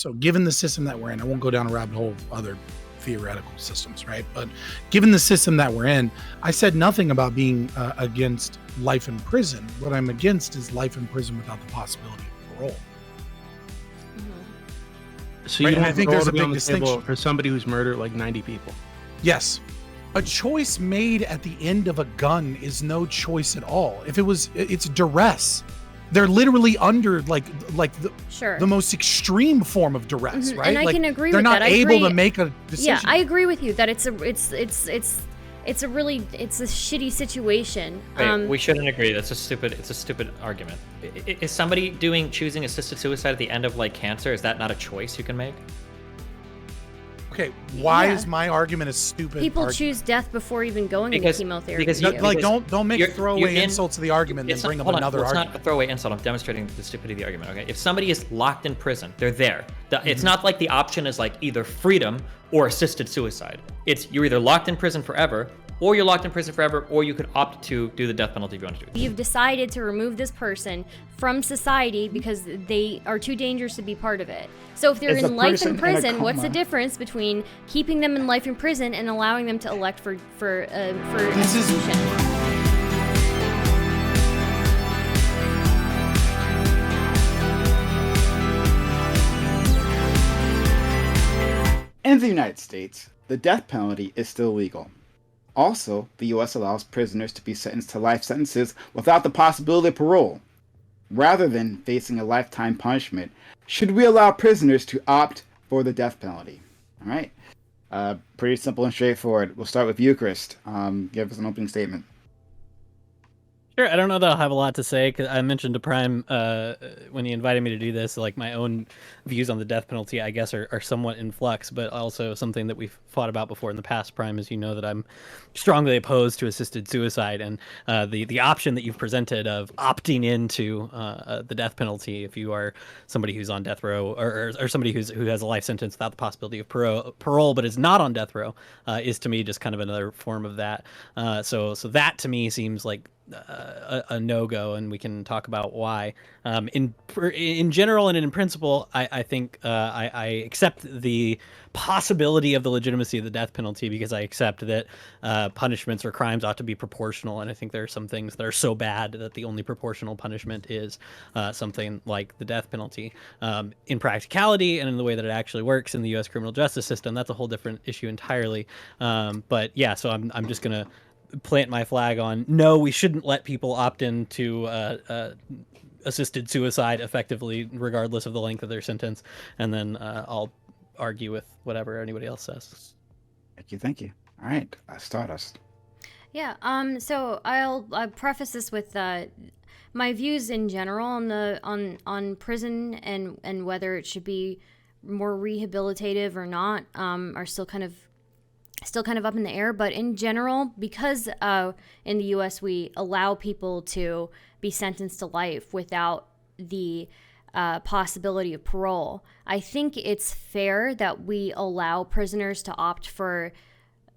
So given the system that we're in, I won't go down a rabbit hole of other theoretical systems, right? But given the system that we're in, I said nothing about being against life in prison. What I'm against is life in prison without the possibility of parole. So right? you I think there's a big distinction for somebody who's murdered like 90 people. Yes. A choice made at the end of a gun is no choice at all. If it was, it's duress. They're literally under like the most extreme form of duress, right? And I can agree with that. They're not able to make a decision. Yeah, I agree with you that it's a shitty situation. Wait, we shouldn't agree. It's a stupid argument. Is somebody choosing assisted suicide at the end of like cancer? Is that not a choice you can make? Okay, why is my argument a stupid People choose death before even going into chemotherapy. Don't make throwaway insults to the argument and bring up another argument. It's not a throwaway insult. I'm demonstrating the stupidity of the argument, okay? If somebody is locked in prison, they're there. It's not like the option is like either freedom or assisted suicide. It's you're either locked in prison forever, or you're locked in prison forever, or you could opt to do the death penalty if you want to do it. You've decided to remove this person from society because they are too dangerous to be part of it. So if they're in life in prison, what's the difference between keeping them in life in prison and allowing them to elect for execution? In the United States, the death penalty is still legal. Also, the U.S. allows prisoners to be sentenced to life sentences without the possibility of parole. Rather than facing a lifetime punishment, should we allow prisoners to opt for the death penalty? All right. Pretty simple and straightforward. We'll start with Ukerist. Give us an opening statement. Sure. I don't know that I'll have a lot to say because I mentioned to Prime when he invited me to do this, like my own views on the death penalty, I guess, are somewhat in flux, but also something that we've fought about before in the past. Prime, as you know, that I'm strongly opposed to assisted suicide, and the option that you've presented of opting into the death penalty if you are somebody who's on death row or somebody who has a life sentence without the possibility of parole but is not on death row is to me just kind of another form of that. So that to me seems like a no-go, and we can talk about why. In general and in principle, I think I accept the possibility of the legitimacy of the death penalty because I accept that punishments or crimes ought to be proportional, and I think there are some things that are so bad that the only proportional punishment is something like the death penalty. In practicality and in the way that it actually works in the U.S. criminal justice system, that's a whole different issue entirely. But yeah, so I'm just gonna plant my flag on no, we shouldn't let people opt into assisted suicide effectively regardless of the length of their sentence, and then I'll argue with whatever anybody else says. Thank you. All right, Stardust. Yeah, so I'll preface this with my views in general on prison and whether it should be more rehabilitative or not are still kind of up in the air. But in general, because in the U.S. we allow people to be sentenced to life without the possibility of parole, I think it's fair that we allow prisoners to opt for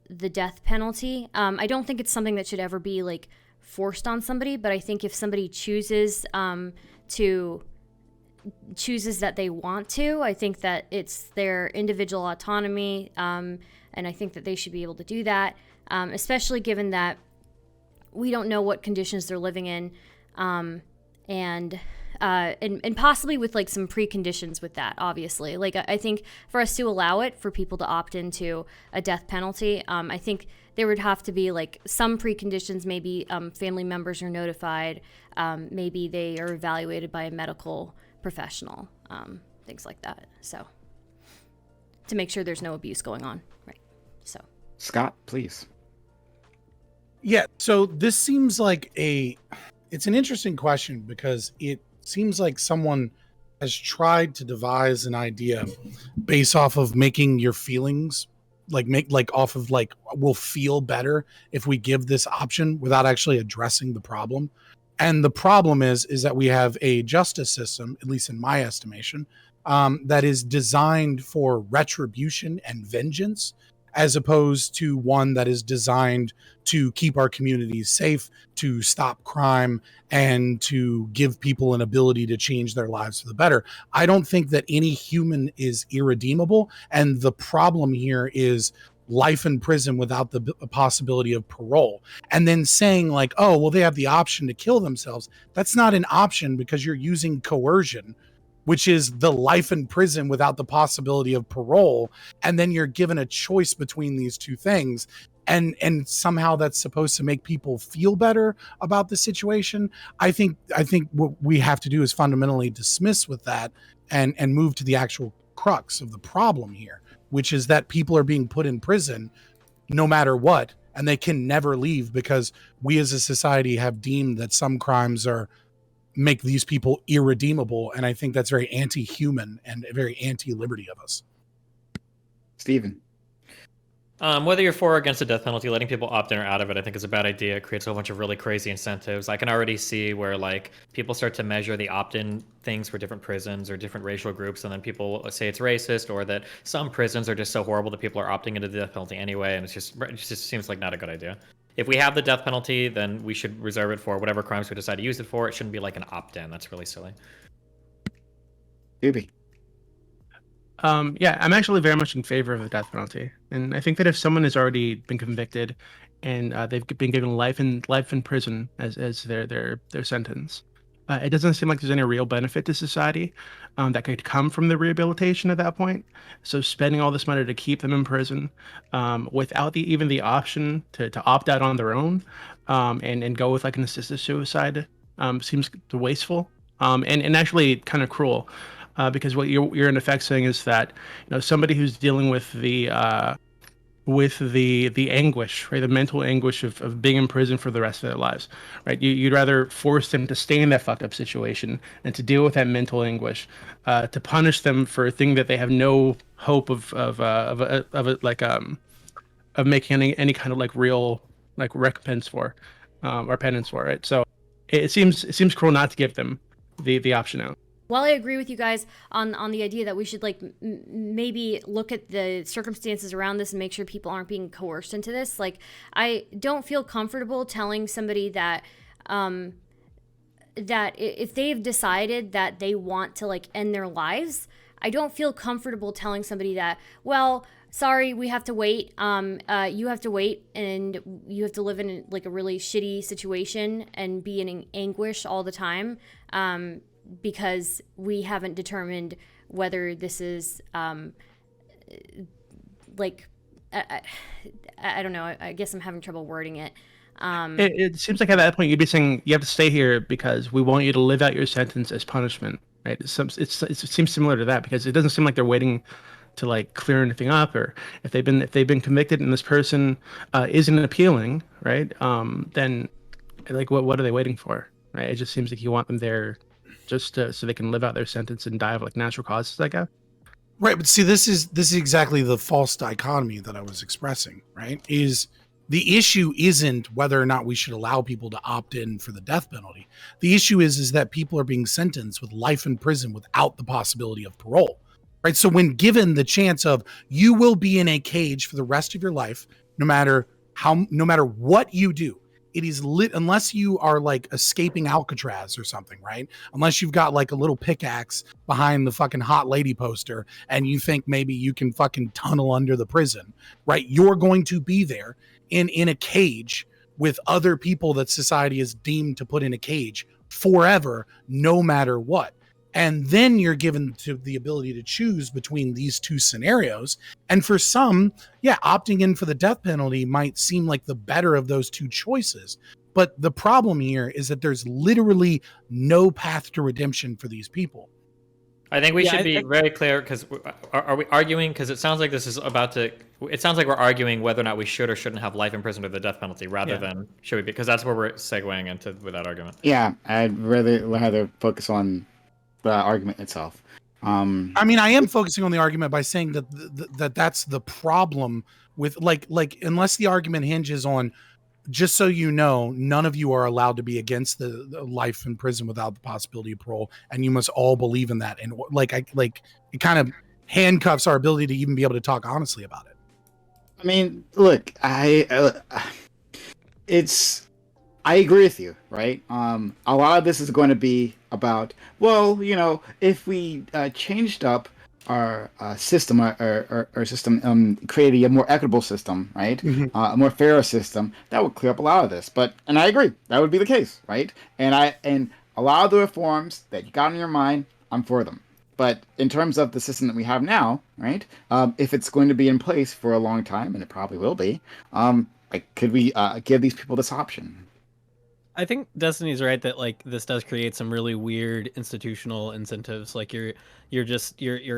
the death penalty. I don't think it's something that should ever be like forced on somebody, but I think if somebody chooses that they want to, I think that it's their individual autonomy, and I think that they should be able to do that, especially given that we don't know what conditions they're living in, and possibly with like some preconditions with that, obviously. Like I think for us to allow it, for people to opt into a death penalty, I think there would have to be like some preconditions. Maybe family members are notified, maybe they are evaluated by a medical professional, things like that. So to make sure there's no abuse going on, right? So Scott, please. Yeah, so this seems like it's an interesting question because it seems like someone has tried to devise an idea based off of making your feelings we'll feel better if we give this option without actually addressing the problem. And the problem is that we have a justice system, at least in my estimation, that is designed for retribution and vengeance, as opposed to one that is designed to keep our communities safe, to stop crime, and to give people an ability to change their lives for the better. I don't think that any human is irredeemable. And the problem here is life in prison without the possibility of parole. And then saying like, oh, well, they have the option to kill themselves. That's not an option because you're using coercion, which is the life in prison without the possibility of parole. And then you're given a choice between these two things. And somehow that's supposed to make people feel better about the situation. I think what we have to do is fundamentally dismiss with that and move to the actual crux of the problem here, which is that people are being put in prison no matter what, and they can never leave because we as a society have deemed that some crimes make these people irredeemable. And I think that's very anti-human and very anti-liberty of us. Steven. Whether you're for or against the death penalty, letting people opt in or out of it, I think is a bad idea. It creates a whole bunch of really crazy incentives. I can already see where like people start to measure the opt-in things for different prisons or different racial groups, and then people say it's racist or that some prisons are just so horrible that people are opting into the death penalty anyway, and it just seems like not a good idea. If we have the death penalty, then we should reserve it for whatever crimes we decide to use it for. It shouldn't be like an opt-in. That's really silly. Dooby. Yeah, I'm actually very much in favor of the death penalty, and I think that if someone has already been convicted and they've been given life in prison as their sentence, it doesn't seem like there's any real benefit to society that could come from the rehabilitation at that point. So spending all this money to keep them in prison without even the option to opt out on their own and go with like an assisted suicide seems wasteful and actually kind of cruel. Because what you're in effect saying is that somebody who's dealing with the anguish, right, the mental anguish of being in prison for the rest of their lives, right? You'd rather force them to stay in that fucked up situation and to deal with that mental anguish, to punish them for a thing that they have no hope of making any kind of like real like recompense for, or penance for, right? So it seems cruel not to give them the option out. While I agree with you guys on the idea that we should like maybe look at the circumstances around this and make sure people aren't being coerced into this, like I don't feel comfortable telling somebody that that if they've decided that they want to like end their lives, I don't feel comfortable telling somebody that, well, sorry, we have to wait. You have to wait, and you have to live in like a really shitty situation and be in anguish all the time. Because we haven't determined whether this is like I don't know. I guess I'm having trouble wording it. It seems like at that point you'd be saying you have to stay here because we want you to live out your sentence as punishment, right? It seems similar to that because it doesn't seem like they're waiting to like clear anything up, or if they've been convicted and this person isn't appealing, right? Then like what are they waiting for, right? It just seems like you want them there just so they can live out their sentence and die of like natural causes, I guess. Right, but see, this is exactly the false dichotomy that I was expressing, right? Is the issue isn't whether or not we should allow people to opt in for the death penalty. The issue is that people are being sentenced with life in prison without the possibility of parole, right? So when given the chance of you will be in a cage for the rest of your life, no matter what you do, it is lit unless you are like escaping Alcatraz or something, right? Unless you've got like a little pickaxe behind the fucking hot lady poster and you think maybe you can fucking tunnel under the prison, right? You're going to be there in a cage with other people that society is deemed to put in a cage forever, no matter what. And then you're given to the ability to choose between these two scenarios. And for some, yeah, opting in for the death penalty might seem like the better of those two choices. But the problem here is that there's literally no path to redemption for these people. I think we should be very clear, because are we arguing, because it sounds like this is about to, it sounds like we're arguing whether or not we should or shouldn't have life in prison or the death penalty rather than should we, because that's where we're segueing into with that argument. Yeah, I'd rather focus on the argument itself. I mean, I am focusing on the argument by saying that that's the problem with like unless the argument hinges on, just so you know, none of you are allowed to be against the life in prison without the possibility of parole, and you must all believe in that. And it kind of handcuffs our ability to even be able to talk honestly about it. I mean, look, I agree with you, right? A lot of this is going to be about, well, if we changed up our system, our system, created a more equitable system, right? Mhm. A more fairer system, that would clear up a lot of this. And I agree, that would be the case, right? And a lot of the reforms that you got in your mind, I'm for them. But in terms of the system that we have now, right? If it's going to be in place for a long time, and it probably will be, could we give these people this option? I think Destiny's right that like this does create some really weird institutional incentives. Like you're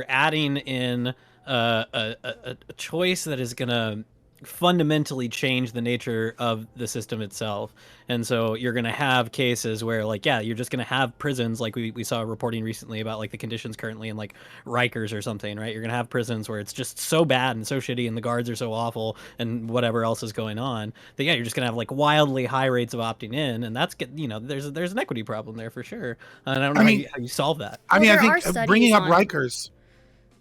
adding in a choice that is gonna fundamentally change the nature of the system itself. And so you're going to have cases where like, yeah, you're just going to have prisons like we saw reporting recently about like the conditions currently in like Rikers or something, right? You're going to have prisons where it's just so bad and so shitty and the guards are so awful and whatever else is going on that, yeah, you're just going to have like wildly high rates of opting in. And that's, there's an equity problem there for sure. And I don't know how you solve that. I mean, Well, I there are think studies bringing up on- Rikers.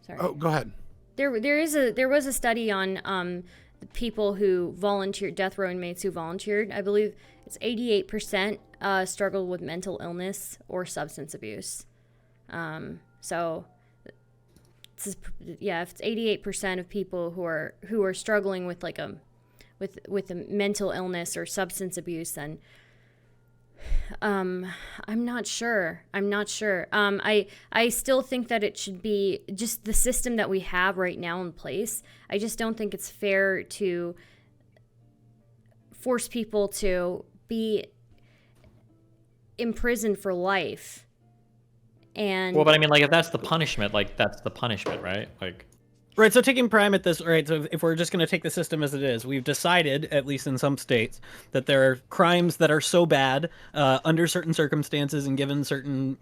Sorry. Oh, go ahead. There was a study on the people who volunteered, death row inmates who volunteered. I believe it's 88% struggled with mental illness or substance abuse. So, if it's 88% of people who are struggling with like with a mental illness or substance abuse, then I'm not sure. I still think that it should be just the system that we have right now in place. I just don't think it's fair to force people to be imprisoned for life. And Well, but I mean, like, if that's the punishment, like, that's the punishment, right? Like, Right, so taking Prime at this, right, so if we're just going to take the system as it is, we've decided, at least in some states, that there are crimes that are so bad, under certain circumstances and given certain,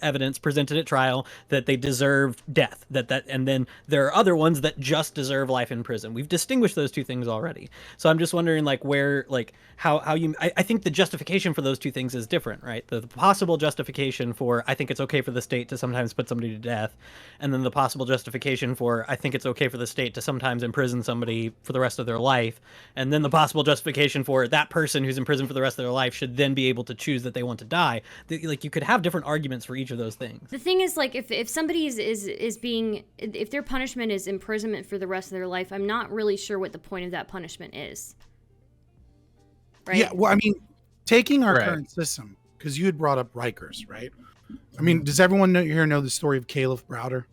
evidence presented at trial, that they deserve death. And then there are other ones that just deserve life in prison. We've distinguished those two things already. So I'm just wondering, like, where, like, how you, I think the justification for those two things is different, right? The possible justification for, I think it's okay for the state to sometimes put somebody to death, and then the possible justification for, I think it's okay for the state to sometimes imprison somebody for the rest of their life, and then the possible justification for that person who's in prison for the rest of their life should then be able to choose that they want to die. Like, you could have different arguments for each of those things. the thing is, like, if somebody is being, if their punishment is imprisonment for the rest of their life, I'm not really sure what the point of that punishment is. Right? Yeah, well, I mean, taking our Right. current system, because you had brought up Rikers, right? I mean, does everyone know the story of Caliph Browder?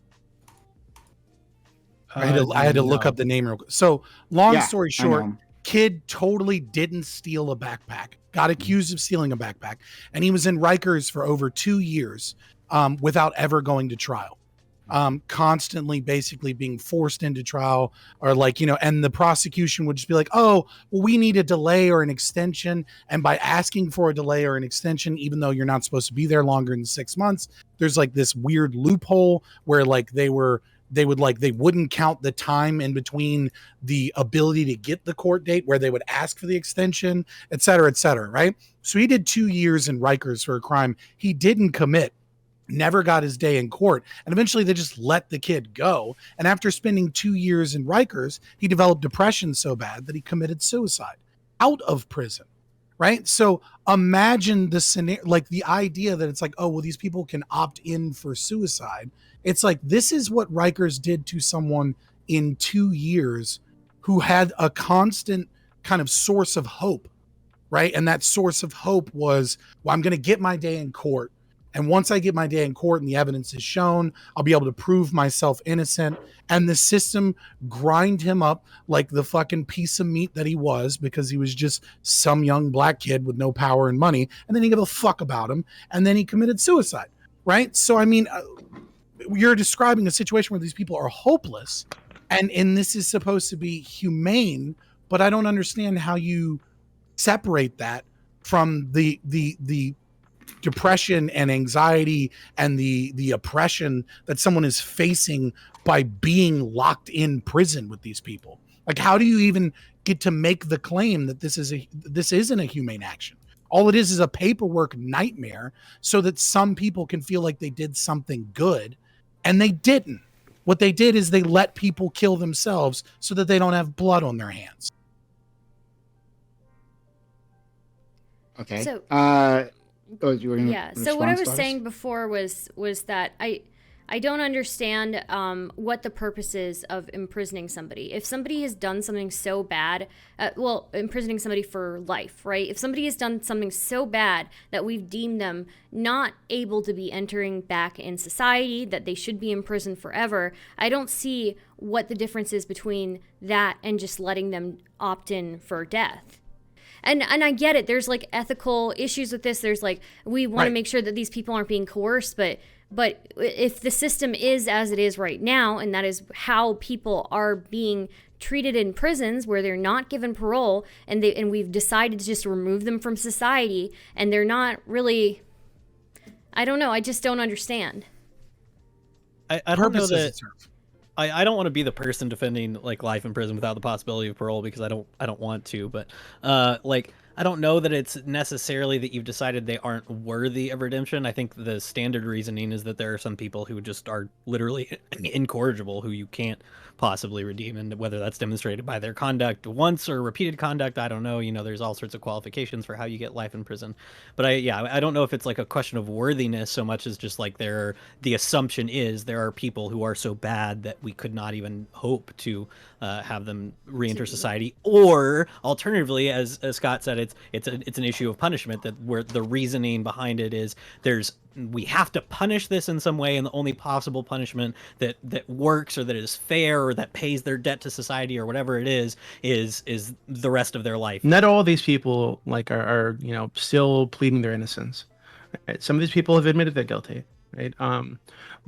I had to look up the name real quick. So, long story I short, know. kid totally didn't steal a backpack, got accused of stealing a backpack, and he was in Rikers for over 2 years without ever going to trial. Constantly basically being forced into trial, or like, and the prosecution would just be like, oh, well, we need a delay or an extension. And by asking for a delay or an extension, even though you're not supposed to be there longer than 6 months, there's like this weird loophole where like they wouldn't count the time in between the ability to get the court date where they would ask for the extension, et cetera, right? So he did 2 years in Rikers for a crime he didn't commit, never got his day in court, and eventually they just let the kid go. And after spending 2 years in Rikers, he developed depression so bad that he committed suicide out of prison, right? So imagine the scenario, like the idea that it's like, oh, well, these people can opt in for suicide. It's like, this is what Rikers did to someone in 2 years who had a constant kind of source of hope, right? And that source of hope was, well, I'm going to get my day in court. And once I get my day in court and the evidence is shown, I'll be able to prove myself innocent. And the system grind him up like the fucking piece of meat that he was, because he was just some young black kid with no power and money. And then he gave a fuck about him. And then he committed suicide, right? So, I mean, you're describing a situation where these people are hopeless. And this is supposed to be humane, but I don't understand how you separate that from the depression and anxiety and the oppression that someone is facing by being locked in prison with these people. Like, how do you even get to make the claim that this isn't a humane action? All it is a paperwork nightmare so that some people can feel like they did something good, and they didn't. What they did is they let people kill themselves so that they don't have blood on their hands. Okay. So- You were gonna Yeah. So what I respond, was Stars? saying before was that I don't understand what the purpose is of imprisoning somebody. If somebody has done something so bad, imprisoning somebody for life, right? If somebody has done something so bad that we've deemed them not able to be entering back in society, that they should be imprisoned forever, I don't see what the difference is between that and just letting them opt in for death. And I get it. There's like ethical issues with this. There's like, we want to make sure that these people aren't being coerced, but if the system is as it is right now, and that is how people are being treated in prisons where they're not given parole, and we've decided to just remove them from society, and they're not really, I don't know. I just don't understand. I don't know Purpose does that. it serve? I don't want to be the person defending like life in prison without the possibility of parole, because I don't want to, but like I don't know that it's necessarily that you've decided they aren't worthy of redemption. I think the standard reasoning is that there are some people who just are literally incorrigible, who you can't possibly redeem, and whether that's demonstrated by their conduct once or repeated conduct, I don't know. There's all sorts of qualifications for how you get life in prison, but I don't know if it's like a question of worthiness so much as just like the assumption is there are people who are so bad that we could not even hope to have them re-enter society, or alternatively, as Scott said, it's an issue of punishment, that where the reasoning behind it is we have to punish this in some way, and the only possible punishment that works or that is fair or that pays their debt to society or whatever it is the rest of their life. Not all of these people like are still pleading their innocence. Right? Some of these people have admitted they're guilty. Right?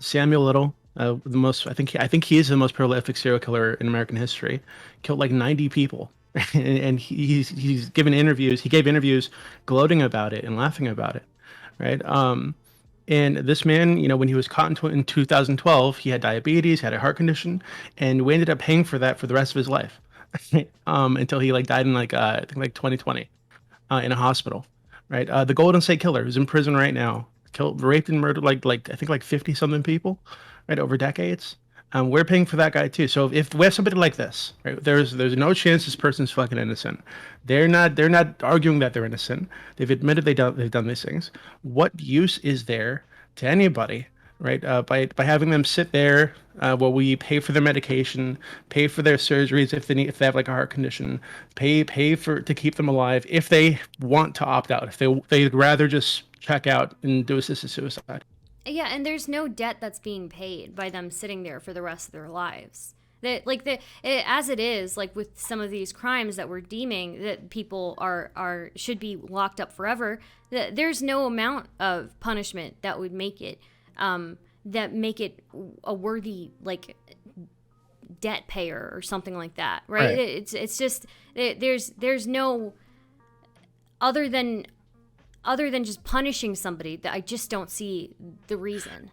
Samuel Little, the most I think he is the most prolific serial killer in American history. Killed like 90 people, and he's given interviews. He gave interviews gloating about it and laughing about it. Right? And this man, when he was caught in 2012, he had diabetes, had a heart condition, and we ended up paying for that for the rest of his life, until he died in I think 2020, in a hospital, right? The Golden State Killer is in prison right now, raped and murdered I think 50 something people, right, over decades. We're paying for that guy too. So if we have somebody like this, right, there's no chance this person's fucking innocent. They're not arguing that they're innocent. They've admitted they've done these things. What use is there to anybody, right? By having them sit there while we pay for their medication, pay for their surgeries if they have like a heart condition, pay to keep them alive if they want to opt out, if they'd rather just check out and do assisted suicide. Yeah, and there's no debt that's being paid by them sitting there for the rest of their lives. As it is, like with some of these crimes that we're deeming that people should be locked up forever, there's no amount of punishment that would make it a worthy debt payer or something like that, right? It's just there's no other than just punishing somebody, that I just don't see the reason.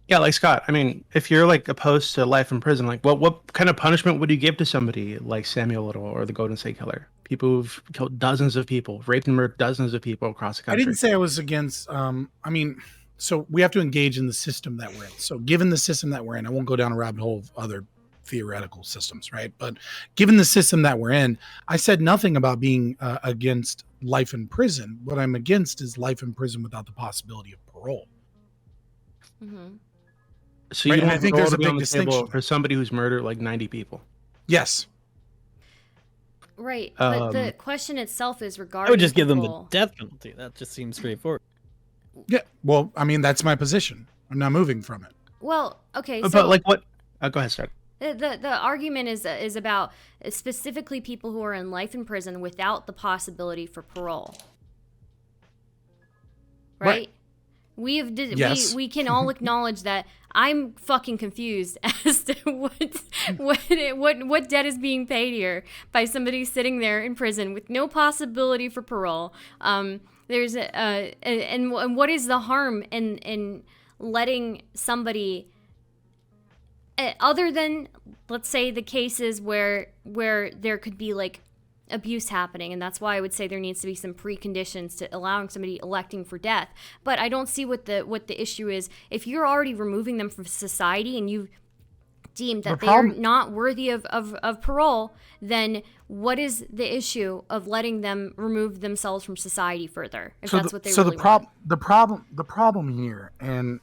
Yeah, like Scott, I mean, if you're opposed to life in prison, what kind of punishment would you give to somebody like Samuel Little or the Golden State Killer? People who've killed dozens of people, raped and murdered dozens of people across the country. I didn't say I was against, so we have to engage in the system that we're in. So given the system that we're in, I won't go down a rabbit hole of other theoretical systems, right? But given the system that we're in, I said nothing about being against life in prison. What I'm against is life in prison without the possibility of parole. Mm-hmm. So Right, you and want I think parole there's to a be on big the table distinction. for somebody who's murdered 90 people. Yes. Right, but the question itself is regarding I would just give them the people. death penalty. That just seems straightforward. Yeah. Well, I mean, that's my position. I'm not moving from it. Well, okay, But so what? Go ahead, start. the argument is about specifically people who are in life in prison without the possibility for parole. Right? Yes. We can all acknowledge that I'm fucking confused as to what debt is being paid here by somebody sitting there in prison with no possibility for parole. There's and what is the harm in letting somebody, other than, let's say, the cases where there could be abuse happening, and that's why I would say there needs to be some preconditions to allowing somebody electing for death. But I don't see what the issue is if you're already removing them from society and deemed The that they problem- are not worthy of parole, then what is the issue of letting them remove themselves from society further? If that's what they really want. The problem here, and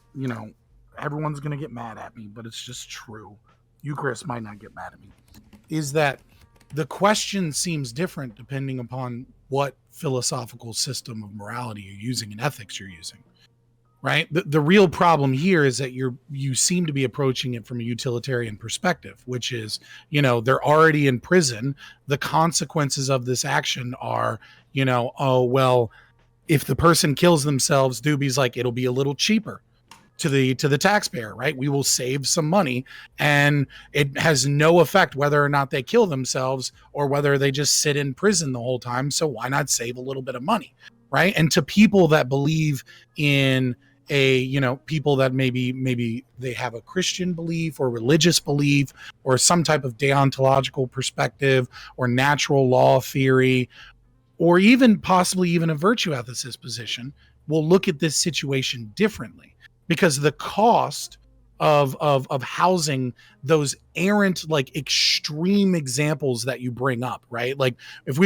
everyone's gonna get mad at me, but it's just true. Ukerist might not get mad at me. Is that the question seems different depending upon what philosophical system of morality you're using and ethics you're using, right? The real problem here is that you seem to be approaching it from a utilitarian perspective, which is, they're already in prison. The consequences of this action are, oh, well, if the person kills themselves, Dooby's like, it'll be a little cheaper to the taxpayer, right? We will save some money, and it has no effect whether or not they kill themselves or whether they just sit in prison the whole time. So why not save a little bit of money, right? And to people that believe in people that maybe they have a Christian belief or religious belief or some type of deontological perspective or natural law theory, or even possibly even a virtue ethicist position, will look at this situation differently. Because the cost of housing those errant, like, extreme examples that you bring up, right? Like,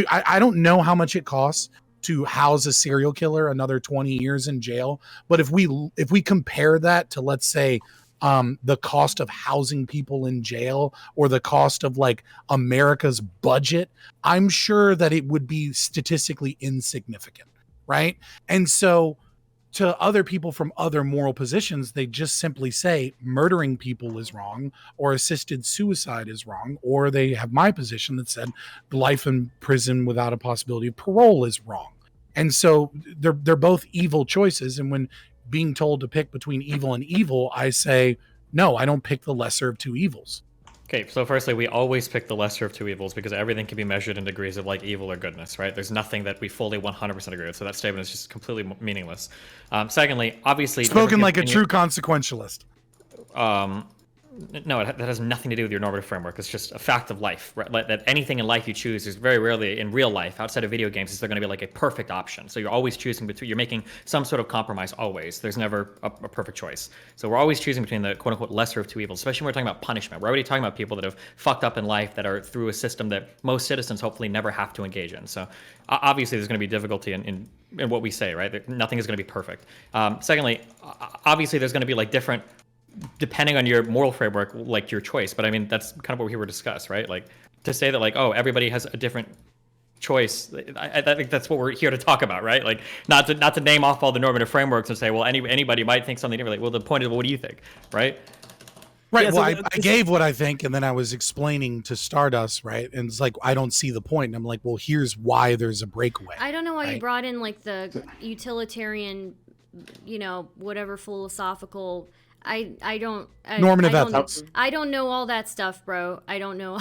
I don't know how much it costs to house a serial killer another 20 years in jail, but if we compare that to, let's say, the cost of housing people in jail or the cost of, like, America's budget, I'm sure that it would be statistically insignificant, right? And so, to other people from other moral positions, they just simply say murdering people is wrong or assisted suicide is wrong, or they have my position that said life in prison without a possibility of parole is wrong. And so they're both evil choices. And when being told to pick between evil and evil, I say, no, I don't pick the lesser of two evils. Okay, so firstly, we always pick the lesser of two evils because everything can be measured in degrees of, like, evil or goodness, right? There's nothing that we fully 100% agree with, so that statement is just completely meaningless. Secondly, obviously... Spoken like a true consequentialist. No, that has nothing to do with your normative framework. It's just a fact of life, right? Like, that anything in life you choose is very rarely in real life, outside of video games, is there going to be like a perfect option. So you're always choosing between, you're making some sort of compromise always. There's never a perfect choice. So we're always choosing between the quote unquote lesser of two evils, especially when we're talking about punishment. We're already talking about people that have fucked up in life that are through a system that most citizens hopefully never have to engage in. So obviously there's going to be difficulty in what we say, right? Nothing is going to be perfect. Secondly, obviously there's going to be like different, depending on your moral framework, like your choice. But I mean, that's kind of what we were discussed, right? Like, to say that, like, oh, everybody has a different choice, I think that's what we're here to talk about, right? Like, not to name off all the normative frameworks and say, well, anybody might think something different. Like, well, the point is, well, what do you think, right? Right. Yeah, well, so I gave what I think, and then I was explaining to Stardust, right? And it's like, I don't see the point. And I'm like, well, here's why there's a breakaway. I don't know why right? you brought in, like, the utilitarian, whatever philosophical... Normative ethics. I don't know all that stuff, bro. I don't know.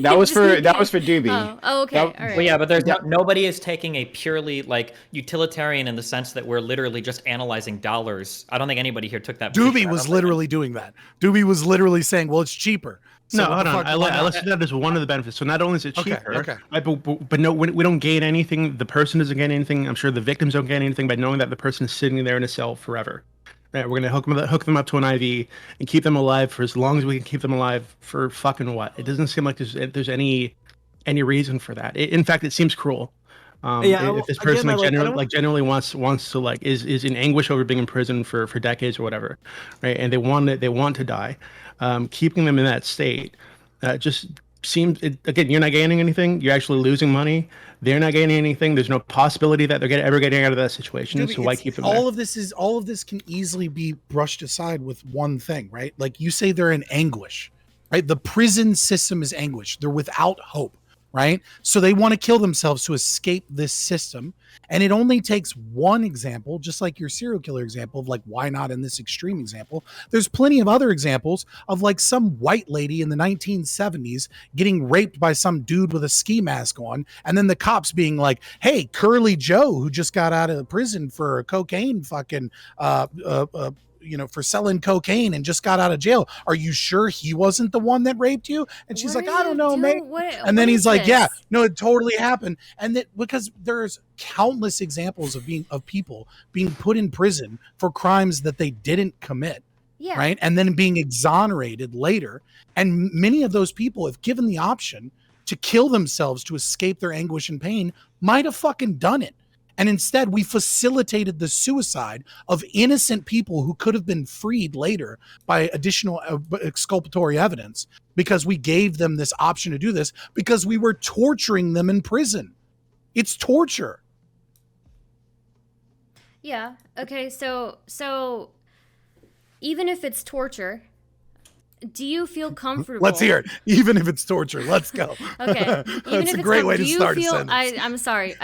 That was for Dooby. Oh, okay. All right. Well, yeah, but there's nobody is taking a purely, like, utilitarian in the sense that we're literally just analyzing dollars. I don't think anybody here took that. Doobie was literally doing that. Doobie was literally saying, well, it's cheaper. So no, hold on. I listed that as one of the benefits. So not only is it cheaper, okay. But no, we don't gain anything. The person doesn't gain anything. I'm sure the victims don't gain anything by knowing that the person is sitting there in a cell forever. Right, we're gonna hook them up to an IV and keep them alive for as long as we can keep them alive for fucking what? It doesn't seem like there's any reason for that. In fact, it seems cruel. If this person genuinely wants to, like, is in anguish over being in prison for decades or whatever, right? And they want to die, keeping them in that state just seems, again, you're not gaining anything. You're actually losing money. They're not gaining anything. There's no possibility that they're ever getting out of that situation. Dude, so why keep them all there? of this can easily be brushed aside with one thing, right? Like, you say they're in anguish, right? The prison system is anguish. They're without hope, right? So they want to kill themselves to escape this system. And it only takes one example, just like your serial killer example of, like, why not in this extreme example? There's plenty of other examples of, like, some white lady in the 1970s getting raped by some dude with a ski mask on. And then the cops being like, hey, Curly Joe, who just got out of prison for cocaine fucking, for selling cocaine and just got out of jail. Are you sure he wasn't the one that raped you? And she's like, I don't know, mate. And then he's like, yeah, no, it totally happened. And that, because there's countless examples of people being put in prison for crimes that they didn't commit, Yeah. right? And then being exonerated later. And many of those people, if given the option to kill themselves to escape their anguish and pain, might have fucking done it. And instead, we facilitated the suicide of innocent people who could have been freed later by additional exculpatory evidence, because we gave them this option to do this, because we were torturing them in prison. It's torture. Yeah. Okay. So even if it's torture, do you feel comfortable? Let's hear it. Even if it's torture, let's go. Okay. That's a great way to start a sentence. I'm sorry.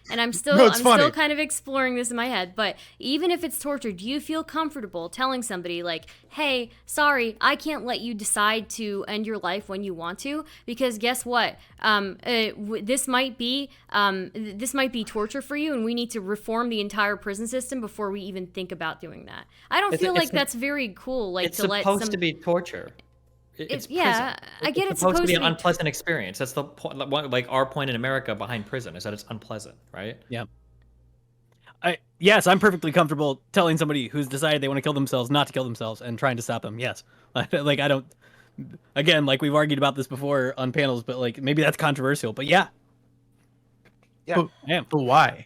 I'm still kind of exploring this in my head, but even if it's torture, do you feel comfortable telling somebody like, "Hey, sorry, I can't let you decide to end your life when you want to, because guess what? This might be torture for you, and we need to reform the entire prison system before we even think about doing that." I don't feel like that's very cool. Like, it's supposed to be torture. It's yeah, prison. I get it's supposed to be an unpleasant experience. That's the point. Like our point in America behind prison is that it's unpleasant, right? Yeah. Yes, I'm perfectly comfortable telling somebody who's decided they want to kill themselves not to kill themselves and trying to stop them. Yes, like I don't. Again, like we've argued about this before on panels, but like maybe that's controversial. But yeah. But Yeah. why?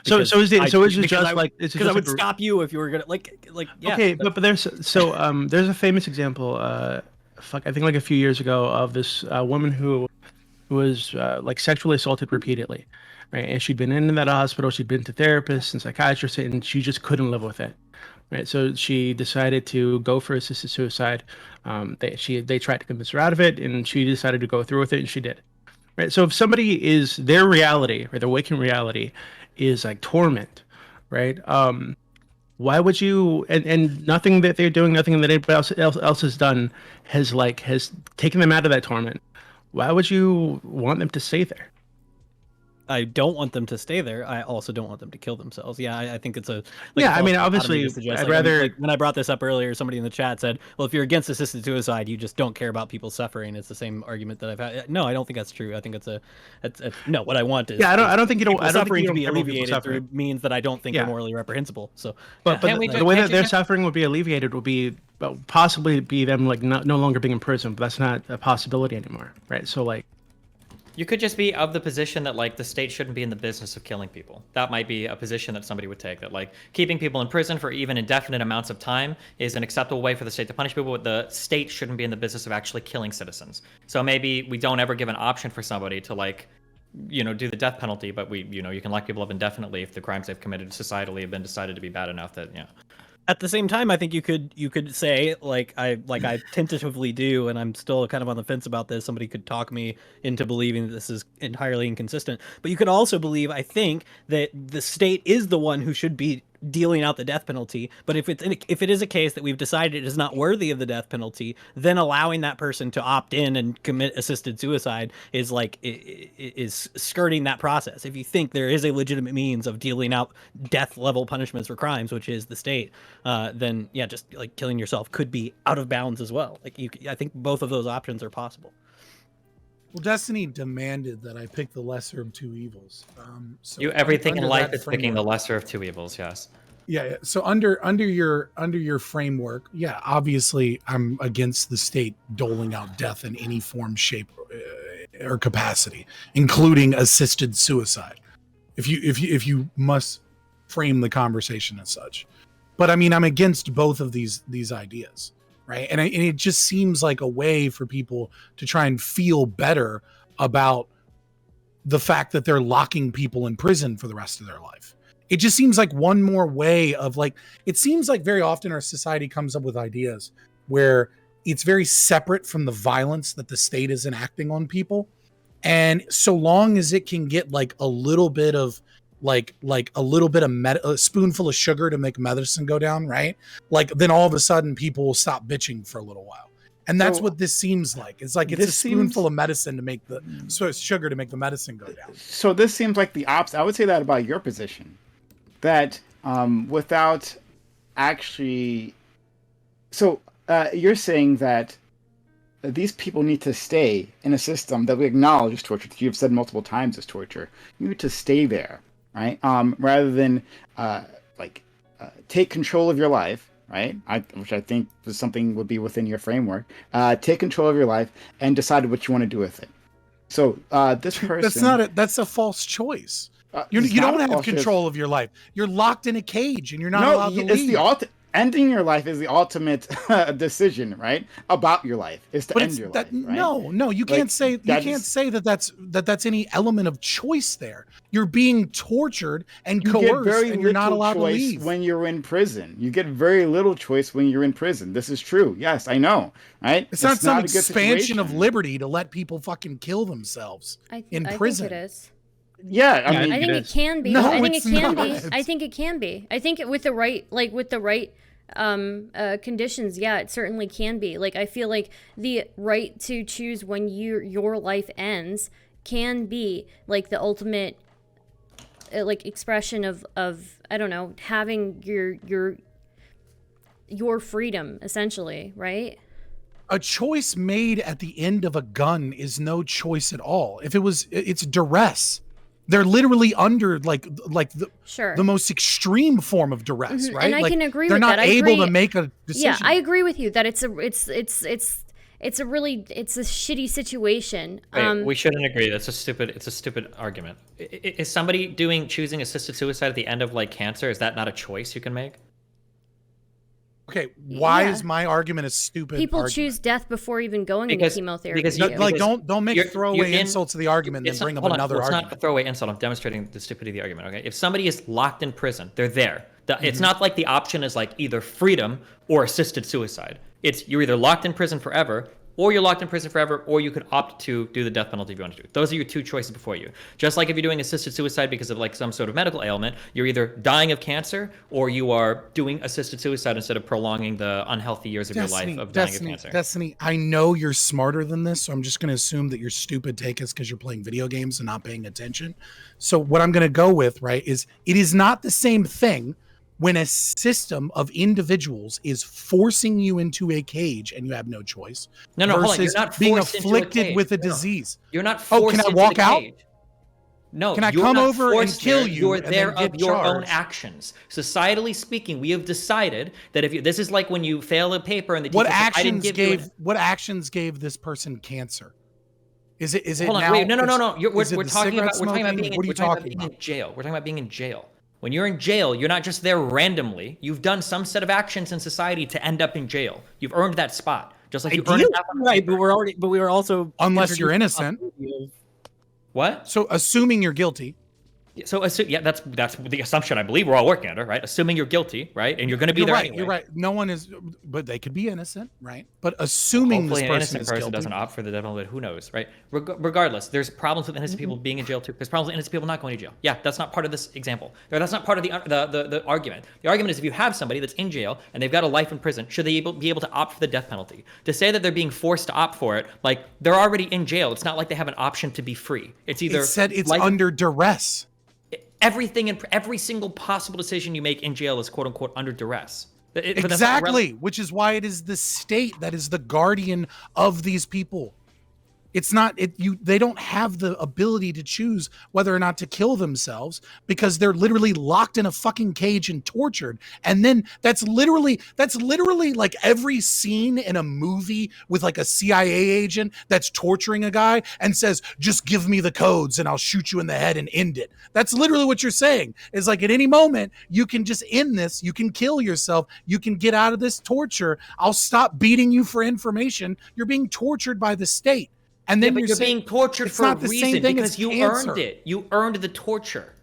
Because So is it just I like it's because I just would like stop you if you were gonna like yeah. Okay, but there's a famous example. I think like a few years ago of this woman who was like sexually assaulted repeatedly, right? And she'd been in that hospital. She'd been to therapists and psychiatrists, and she just couldn't live with it, right? So she decided to go for assisted suicide. They tried to convince her out of it, and she decided to go through with it, and she did. Right. So if somebody is their reality or their waking reality is like torment, right? Why would you and nothing that they're doing, nothing that anybody else has done has taken them out of that torment. Why would you want them to stay there? I don't want them to stay there. I also don't want them to kill themselves. Yeah, I think it's a Yeah, I mean, false obviously, dichotomy to suggest, I'd like, rather- like, when I brought this up earlier, somebody in the chat said, "Well, if you're against assisted suicide, you just don't care about people suffering." It's the same argument that I've had. No, I don't think that's true. I think it's no. What I want is I don't think you don't. people I don't think suffering you to don't be care about people alleviated suffering. through means that I don't think Yeah. are morally reprehensible. So, But yeah. we the do- way can't that you their just- suffering would be alleviated would be possibly be them like no longer being in prison. But that's not a possibility anymore, right? So like. You could just be of the position that like the state shouldn't be in the business of killing people. That might be a position that somebody would take, that like keeping people in prison for even indefinite amounts of time is an acceptable way for the state to punish people, but the state shouldn't be in the business of actually killing citizens. So maybe we don't ever give an option for somebody to like, do the death penalty, but you can lock people up indefinitely if the crimes they've committed societally have been decided to be bad enough that, At the same time, I think you could say, like I tentatively do, and I'm still kind of on the fence about this. Somebody could talk me into believing that this is entirely inconsistent. But you could also believe, I think, that the state is the one who should be dealing out the death penalty. But if it is a case that we've decided it is not worthy of the death penalty, then allowing that person to opt in and commit assisted suicide is is skirting that process. If you think there is a legitimate means of dealing out death level punishments for crimes, which is the state, then yeah, just like killing yourself could be out of bounds as well. I think both of those options are possible. Well, Destiny demanded that I pick the lesser of two evils. So everything in under life that is picking the framework- lesser of two evils, yes. Yeah. So under your framework, yeah, obviously I'm against the state doling out death in any form, shape, or capacity, including assisted suicide. If you must frame the conversation as such, but I mean I'm against both of these ideas, right? And it just seems like a way for people to try and feel better about the fact that they're locking people in prison for the rest of their life. It just seems like one more way of like, it seems like very often our society comes up with ideas where it's very separate from the violence that the state is enacting on people. And so long as it can get like a little bit of a spoonful of sugar to make medicine go down, right? Like then all of a sudden people will stop bitching for a little while. And that's what this seems like. It's like it's a spoonful of medicine to make sugar to make the medicine go down. So this seems like the opposite. I would say that about your position. That without actually... So you're saying that these people need to stay in a system that we acknowledge is torture, that you've said multiple times is torture. You need to stay there, right? Rather than take control of your life right? Which I think is something would be within your framework. Take control of your life and decide what you want to do with it. So this person. That's a false choice. You It's don't not a have false choice. control of your life. You're locked in a cage and you're not No, allowed to it's leave. ending your life is the ultimate decision, right? About your life is to But end it's your that life, right? no, you can't say that's any element of choice there. You're being tortured and You get coerced, very and you're not little allowed to choice leave. when you're in prison. You get very little choice when you're in prison. This is true. Yes, I know, right? It's not some a good expansion of situation. liberty to let people fucking kill themselves in I prison. think it is. Yeah, I mean, I think it can be. No, I think it's it can not. be. I think it can be. I think with the right conditions, yeah, it certainly can be. Like, I feel like the right to choose when your life ends can be like the ultimate like expression of I don't know, having your freedom, essentially, right? A choice made at the end of a gun is no choice at all. If it was, it's duress. They're literally under like the most extreme form of duress, right? And I like, can agree they're with not that. able to make a decision. Yeah, I agree with you that it's a shitty situation. Wait, we shouldn't agree. It's a stupid argument. Is somebody choosing assisted suicide at the end of like cancer? Is that not a choice you can make? Okay, why Yeah. is my argument a stupid People argument? choose death before even going into chemotherapy. Don't make throwaway insults to the argument and then bring up another It's argument. not a throwaway insult. I'm demonstrating the stupidity of the argument. Okay, if somebody is locked in prison, they're there. It's not like the option is like either freedom or assisted suicide. It's you're either locked in prison forever, or you're locked in prison forever, or you could opt to do the death penalty if you want to do. Those are your two choices before you. Just like if you're doing assisted suicide because of like some sort of medical ailment, you're either dying of cancer or you are doing assisted suicide instead of prolonging the unhealthy years of your life of dying of cancer. Destiny, I know you're smarter than this, so I'm just going to assume that your stupid take is because you're playing video games and not paying attention. So what I'm going to go with, right, is it is not the same thing when a system of individuals is forcing you into a cage and you have no choice. No, hold on. You're versus not being forced into a afflicted cage. with a No. disease. You're not forced can I into walk the out? cage. No, Can I you're come not over and forced kill there. you You're and there then of get your own charged? actions. Societally speaking, we have decided that if this is like when you fail a paper and the What teacher says, I didn't give you what actions gave this person cancer? Is it Hold on, now? wait, no. We're is it the talking about cigarette being smoking? What are you talking about? in jail. We're talking about being in jail. When you're in jail, you're not just there randomly. You've done some set of actions in society to end up in jail. You've earned that spot, just like you earned it. Right, but we were also Unless you're innocent. What? So assuming you're guilty. So yeah, that's the assumption I believe we're all working under, right? Assuming you're guilty, right, and you're going to be there right, anyway. You're right. No one is, but they could be innocent, right? But assuming Hopefully this an person innocent is person guilty, doesn't opt for the death penalty. Who knows, right? Regardless, there's problems with innocent people being in jail too. There's problems with innocent people not going to jail. Yeah, that's not part of this example. Or that's not part of the argument. The argument is if you have somebody that's in jail and they've got a life in prison, should they be able to opt for the death penalty? To say that they're being forced to opt for it, like they're already in jail. It's not like they have an option to be free. It's either it said it's under duress. Everything and every single possible decision you make in jail is quote unquote under duress. But that's not Exactly, which is why it is the state that is the guardian of these people. It's not they don't have the ability to choose whether or not to kill themselves because they're literally locked in a fucking cage and tortured. And then that's literally like every scene in a movie with like a CIA agent that's torturing a guy and says, just give me the codes and I'll shoot you in the head and end it. That's literally what you're saying. It's like at any moment you can just end this, you can kill yourself, you can get out of this torture. I'll stop beating you for information. You're being tortured by the state. And then you're being tortured for a reason because you earned it. You earned the torture.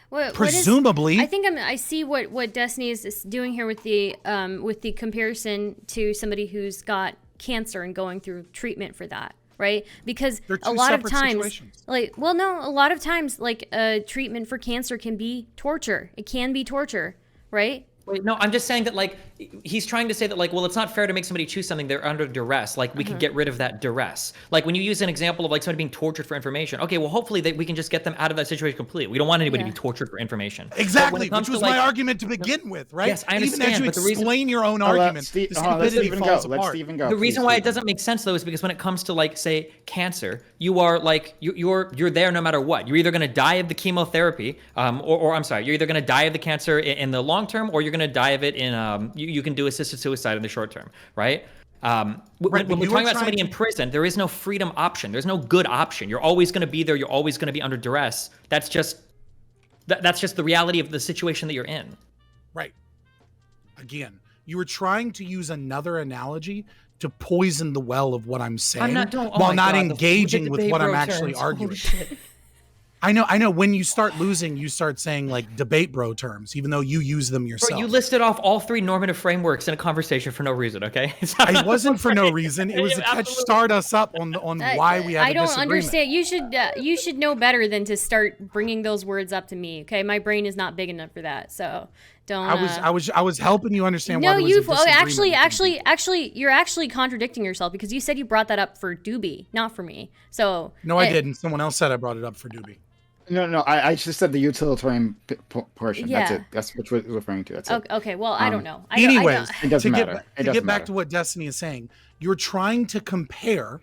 Presumably. I think I see what Destiny is doing here with the comparison to somebody who's got cancer and going through treatment for that, right? Because a lot of times, a lot of times, like treatment for cancer can be torture. It can be torture, right? Wait, no, I'm just saying that, like, he's trying to say that, like, well, it's not fair to make somebody choose something they're under duress. Like, we can get rid of that duress. Like, when you use an example of, like, somebody being tortured for information, okay, well, hopefully we can just get them out of that situation completely. We don't want anybody to be tortured for information. Exactly, which was my argument to begin with, right? Yes, I understand. Even as you explain your own argument, the stupidity falls apart. The reason why it doesn't make sense, though, is because when it comes to, like, say, cancer, you are, like, you're there no matter what. You're either going to die of the chemotherapy, or I'm sorry, you're either going to die of the cancer in the long term, or you're going going to die of it in you can do assisted suicide in the short term, right? When we're talking about somebody in prison, there is no freedom option. There's no good option. You're always going to be there. You're always going to be under duress. That's just the reality of the situation that you're in. Right. Again, you were trying to use another analogy to poison the well of what I'm saying while not engaging with what I'm actually arguing. I know. When you start losing, you start saying like debate bro terms, even though you use them yourself. Bro, you listed off all 3 normative frameworks in a conversation for no reason, okay? It wasn't for no reason. It was to start us up on why we have a disagreement. I don't understand. You should know better than to start bringing those words up to me. Okay, my brain is not big enough for that. So don't. I was helping you understand. No, why actually, you're actually contradicting yourself because you said you brought that up for Dooby, not for me. So no, I didn't. Someone else said I brought it up for Dooby. No, I just said the utilitarian portion. Yeah. That's it. That's what we're referring to. That's it. Okay, well, I don't know. Anyways, it doesn't matter. To get back to what Destiny is saying, you're trying to compare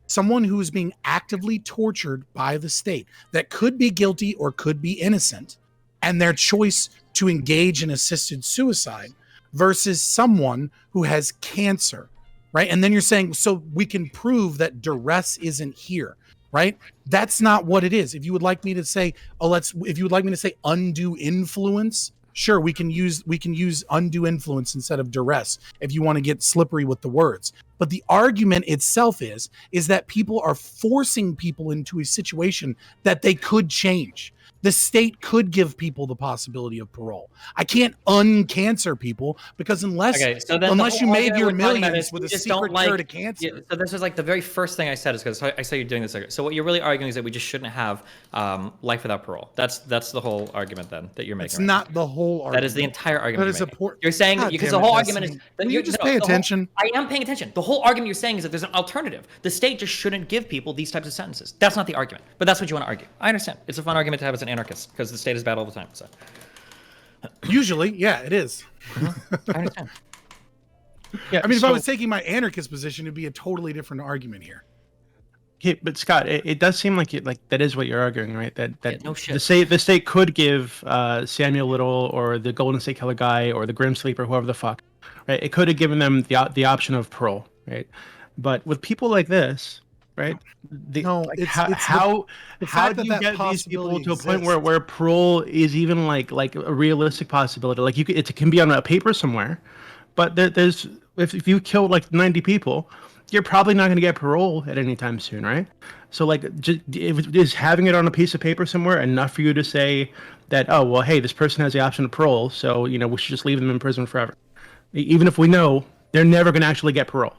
someone who is being actively tortured by the state that could be guilty or could be innocent, and their choice to engage in assisted suicide versus someone who has cancer, right? And then you're saying, so we can prove that duress isn't here. Right? That's not what it is. If you would like me to say, undue influence, sure, we can use undue influence instead of duress if you want to get slippery with the words. But the argument itself is that people are forcing people into a situation that they could change. The state could give people the possibility of parole. I can't uncancer people because unless you made your millions with a secret cure to cancer. Yeah, so this is like the very first thing I said is because I saw you doing this. So what you're really arguing is that we just shouldn't have life without parole. That's the whole argument then that you're making. It's not the whole argument. That is the entire argument. That is you're saying because the whole argument is that you just pay attention. I am paying attention. The whole argument you're saying is that there's an alternative. The state just shouldn't give people these types of sentences. That's not the argument, but that's what you want to argue. I understand. It's a fun argument to have as an anarchist because the state is bad all the time. So usually, yeah, it is. I understand. Yeah, I mean, if I was taking my anarchist position, it'd be a totally different argument here. Yeah, but Scott, it does seem like that is what you're arguing, right? That no shit. the state could give Samuel Little or the Golden State Killer guy or the Grim Sleeper, whoever the fuck, right? It could have given them the option of parole, right? But with people like this, right? How do you get these people to a point where parole is even like a realistic possibility? Like it can be on a paper somewhere, but there's if you kill like 90 people, you're probably not going to get parole at any time soon, right? So like, is having it on a piece of paper somewhere enough for you to say that, oh well, hey, this person has the option of parole, so we should just leave them in prison forever, even if we know they're never going to actually get parole?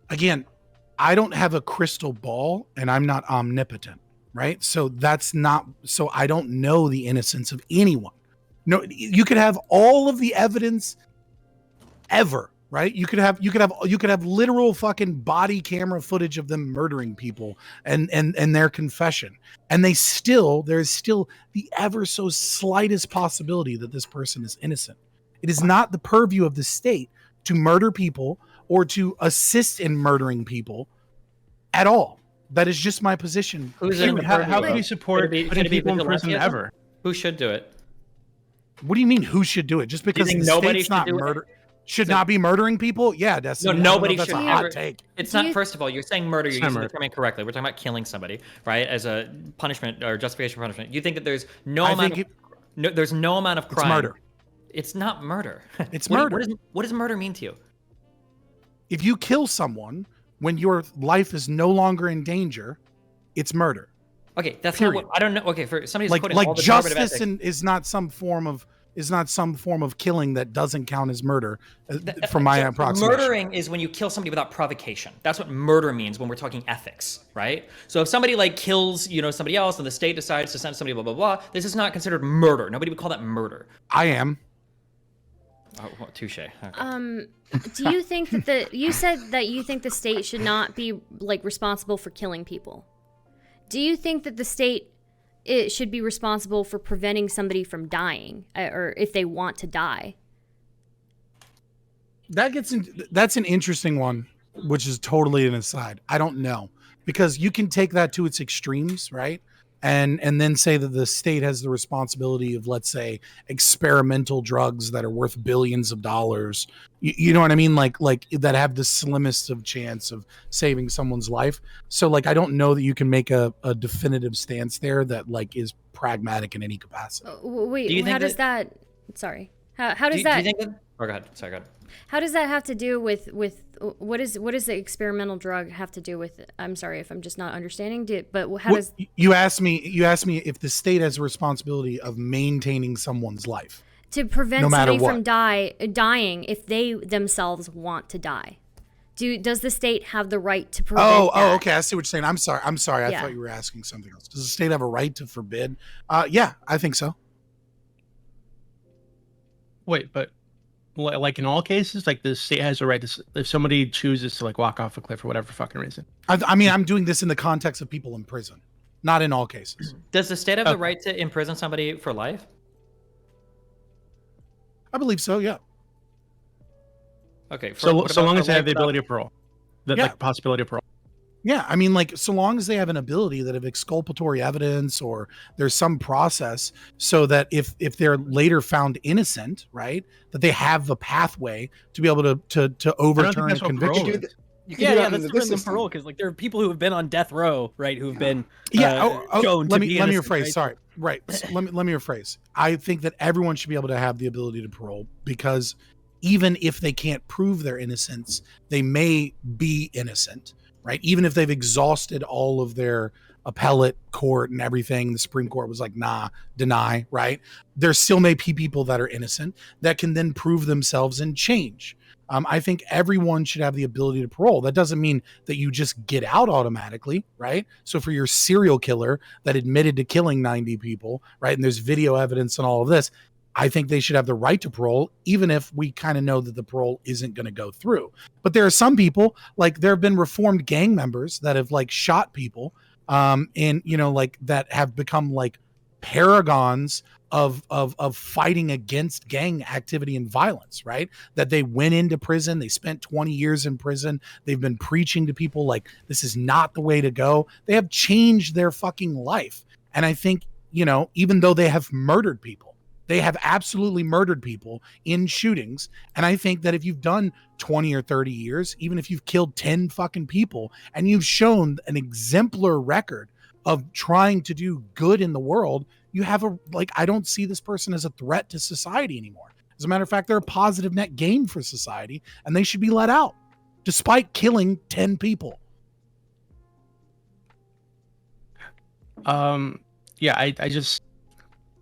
Again, I don't have a crystal ball and I'm not omnipotent, right? So I don't know the innocence of anyone. No, you could have all of the evidence ever, right? You could have literal fucking body camera footage of them murdering people and their confession. And there's still the ever so slightest possibility that this person is innocent. It is not the purview of the state to murder people or to assist in murdering people at all. That is just my position. How can you support putting people in prison ever? Who should do it? What do you mean who should do it? Just because the state's not not be murdering people? Yeah, that's nobody should. That's a hot take. It's not. First of all, you're saying murder. You're using the term incorrectly. We're talking about killing somebody, right? As a punishment or justification for punishment. You think that there's no amount of crime. It's murder. It's not murder. It's murder. What does murder mean to you? If you kill someone when your life is no longer in danger, it's murder. Okay, that's not what I don't know. Okay, for somebody's like justice is not some form of killing that doesn't count as murder. From my approximation, murdering is when you kill somebody without provocation. That's what murder means when we're talking ethics, right? So if somebody kills somebody else and the state decides to send somebody blah blah blah, this is not considered murder. Nobody would call that murder. I am. Oh, well, touche. Okay. Do you think that you said that you think the state should not be responsible for killing people? Do you think that the state should be responsible for preventing somebody from dying, or if they want to die? That's an interesting one, which is totally an aside. I don't know, because you can take that to its extremes, right? and then say that the state has the responsibility of, let's say, experimental drugs that are worth billions of dollars. You know what I mean? Like that have the slimmest of chance of saving someone's life. So like I don't know that you can make a definitive stance there that like is pragmatic in any capacity. Wait, Do you how think does that? Sorry, how does Do that? you think that? Oh, go ahead. Sorry, go ahead. How does that have to do with what is the experimental drug have to do with? I'm sorry if I'm just not understanding. But how does you asked me if the state has a responsibility of maintaining someone's life to prevent no matter somebody from what. dying if they themselves want to die? Does the state have the right to prevent that? Oh, okay. I see what you're saying. I'm sorry. I Yeah. thought you were asking something else. Does the state have a right to forbid? Yeah, I think so. Wait, but like in all cases, like the state has a right to, if somebody chooses to like walk off a cliff for whatever fucking reason. I mean, I'm doing this in the context of people in prison, not in all cases. Does the state have the Okay. right to imprison somebody for life? I believe so. Yeah. Okay. So what so about long for as they have the life without- ability of parole, the Yeah. like possibility of parole. Yeah, I mean, like, so long as they have an ability that of exculpatory evidence or there's some process so that if they're later found innocent, right, that they have a pathway to be able to overturn a that's what conviction. parole You is. You can Yeah, do yeah, that that's under different this than system. parole because like there are people who have been on death row, right? Who've been Yeah. shown Let to me be rephrase. innocent, right? Sorry. Right. Let me rephrase. I think that everyone should be able to have the ability to parole because even if they can't prove their innocence, they may be innocent, right? Even if they've exhausted all of their appellate court and everything, the Supreme Court was like, nah, deny, right? There still may be people that are innocent that can then prove themselves and change. I think everyone should have the ability to parole. That doesn't mean that you just get out automatically, right? So for your serial killer that admitted to killing 90 people, right? And there's video evidence and all of this, I think they should have the right to parole, even if we kind of know that the parole isn't going to go through. But there are some people, like there have been reformed gang members that have like shot people, and you know, like that have become like paragons of fighting against gang activity and violence, right? That they went into prison, they spent 20 years in prison, they've been preaching to people like this is not the way to go. They have changed their fucking life. And I think, you know, even though they have murdered people, they have absolutely murdered people in shootings. And I think that if you've done 20 or 30 years, even if you've killed 10 fucking people and you've shown an exemplar record of trying to do good in the world, you have a, like, I don't see this person as a threat to society anymore. As a matter of fact, they're a positive net gain for society and they should be let out despite killing 10 people. Yeah,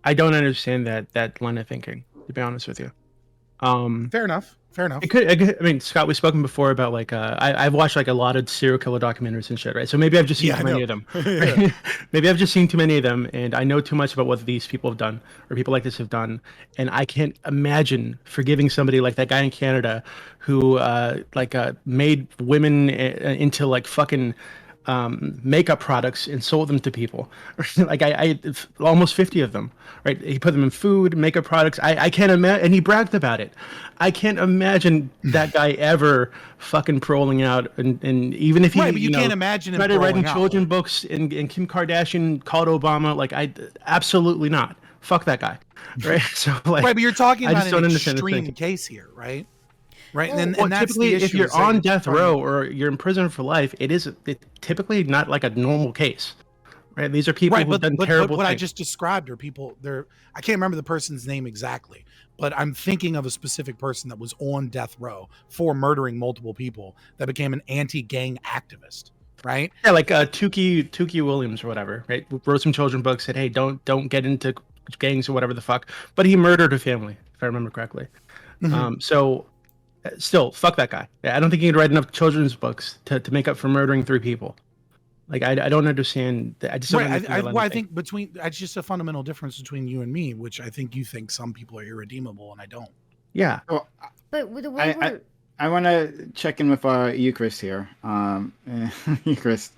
I don't understand that line of thinking, to be honest with you. Fair enough. I mean, Scott, we've spoken before about like I've watched like a lot of serial killer documentaries and shit, right? So maybe I've just seen Yeah, too I many know. of them. Right? Maybe I've just seen too many of them, and I know too much about what these people have done or people like this have done, and I can't imagine forgiving somebody like that guy in Canada who made women into like fucking makeup products and sold them to people. Like I almost 50 of them, right? He put them in food, makeup products. I can't imagine, and he bragged about it. I can't imagine that guy ever fucking paroling out, and even if he, Right, but you know, can't imagine him started writing paroling out. children books, and Kim Kardashian called Obama, like I absolutely not. Fuck that guy, right? So like, Right, but you're talking I about just don't an understand the extreme thinking. case here, right? Right, Well, and that's typically, the issue. if you're is that on death talking- row or you're in prison for life, it's typically not like a normal case, right? These are people right, who've done but terrible what I things. just described are people. I can't remember the person's name exactly, but I'm thinking of a specific person that was on death row for murdering multiple people that became an anti-gang activist, right? Yeah, like Tukey Williams or whatever, right? Wrote some children books, said, "Hey, don't get into gangs or whatever the fuck," but he murdered a family, if I remember correctly. Mhm. Still, fuck that guy. I don't think he could write enough children's books to make up for murdering 3 people. Like, I don't understand. I just don't Right. understand. that line I of thinking. think it's just a fundamental difference between you and me, which I think you think some people are irredeemable and I don't. Yeah. Well, But with the way we're I want to check in with Ukerist here. Ukerist,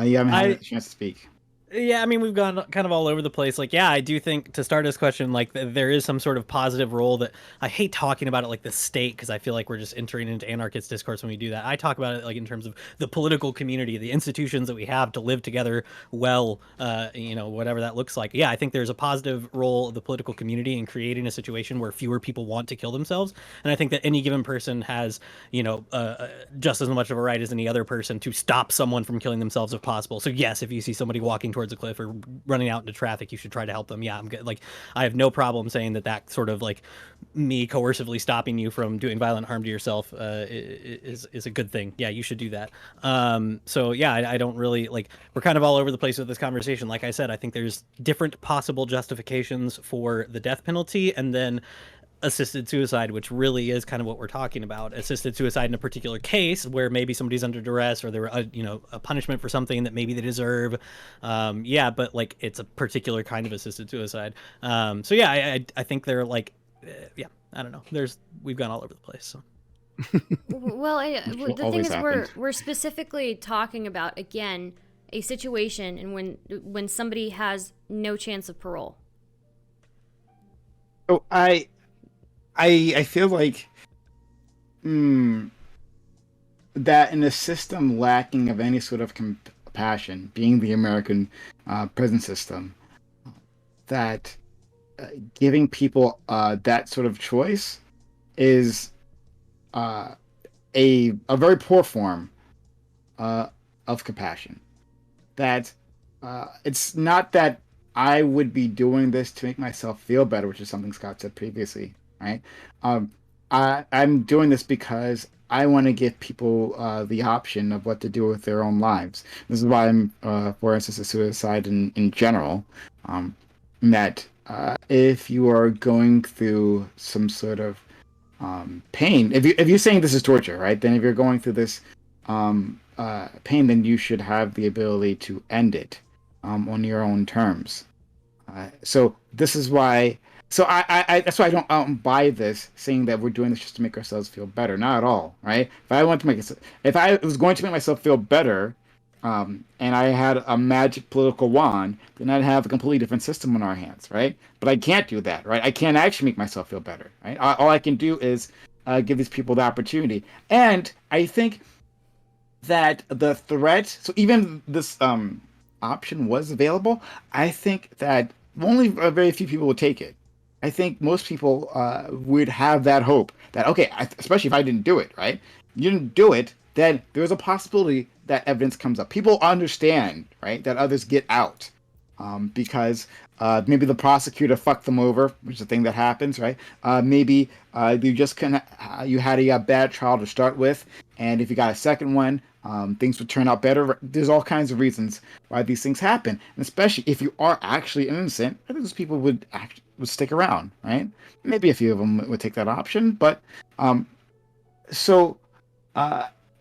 you haven't had a chance to speak. Yeah, I mean, we've gone kind of all over the place. Like, yeah, I do think to start this question, like, there is some sort of positive role that I hate talking about it like the state because I feel like we're just entering into anarchist discourse when we do that. I talk about it like in terms of the political community, the institutions that we have to live together well, whatever that looks like. Yeah, I think there's a positive role of the political community in creating a situation where fewer people want to kill themselves. And I think that any given person has, just as much of a right as any other person to stop someone from killing themselves if possible. So yes, if you see somebody walking towards a cliff or running out into traffic, you should try to help them. Yeah, I'm good. Like, I have no problem saying that sort of like me coercively stopping you from doing violent harm to yourself is a good thing. Yeah, you should do that. So yeah, I don't really like. We're kind of all over the place with this conversation. Like I said, I think there's different possible justifications for the death penalty, and then assisted suicide, which really is kind of what we're talking about. Assisted suicide in a particular case where maybe somebody's under duress or they're a punishment for something that maybe they deserve. Yeah, but like it's a particular kind of assisted suicide. So yeah, I think they're like, yeah, I don't know. We've gone all over the place. So. Well, will the thing always is, happen. we're specifically talking about, again, a situation and when somebody has no chance of parole. So I feel like that in a system lacking of any sort of compassion, being the American prison system, that giving people that sort of choice is a very poor form of compassion. That it's not that I would be doing this to make myself feel better, which is something Scott said previously, right? I'm doing this because I want to give people the option of what to do with their own lives. This is why I'm for assisted suicide in general. That if you are going through some sort of pain, if you're saying this is torture, right? Then if you're going through this pain, then you should have the ability to end it on your own terms. So this is why. So I that's why I don't buy this saying that we're doing this just to make ourselves feel better. Not at all, right? If I was going to make myself feel better, and I had a magic political wand, then I'd have a completely different system on our hands, right? But I can't do that, right? I can't actually make myself feel better, right? All I can do is give these people the opportunity, and I think that the threat. So even this option was available, I think that only a very few people would take it. I think most people would have that hope that, okay, especially if I didn't do it, right? You didn't do it, then there's a possibility that evidence comes up. People understand, right, that others get out because maybe the prosecutor fucked them over, which is a thing that happens, right? Maybe you just you had a bad trial to start with, and if you got a second one, things would turn out better. There's all kinds of reasons why these things happen, and especially if you are actually innocent, I think those people would stick around, right? Maybe a few of them would take that option, but so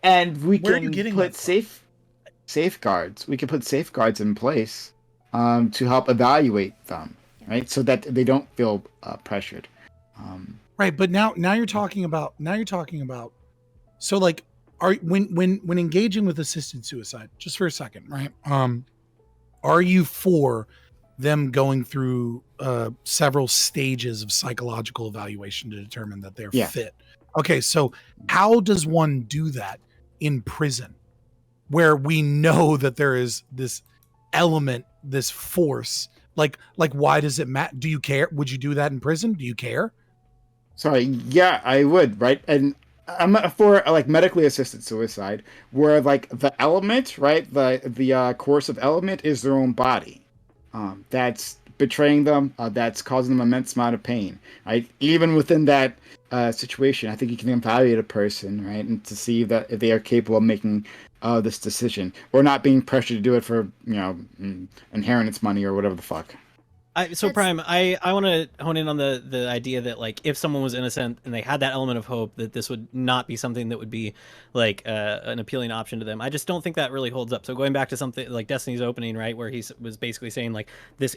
and we Where are you can getting put that from? safeguards. We can put safeguards in place to help evaluate them, right? So that they don't feel pressured. Right, but now you're talking about so like when engaging with assisted suicide, just for a second, right? Are you for them going through several stages of psychological evaluation to determine that they're Yeah. fit? Okay, so how does one do that in prison, where we know that there is this element, this force? Like why does it matter? Do you care? Would you do that in prison? Do you care? Sorry, yeah, I would, right? And I'm for like medically assisted suicide, where like the element, right, the coercive element is their own body, that's betraying them, that's causing them immense amount of pain, right? Even within that situation, I think you can evaluate a person, right, and to see that if they are capable of making this decision or not being pressured to do it for inheritance money or whatever the fuck. So That's- Prime, I want to hone in on the idea that like if someone was innocent and they had that element of hope that this would not be something that would be like an appealing option to them. I just don't think that really holds up. So going back to something like Destiny's opening, right, where he was basically saying like this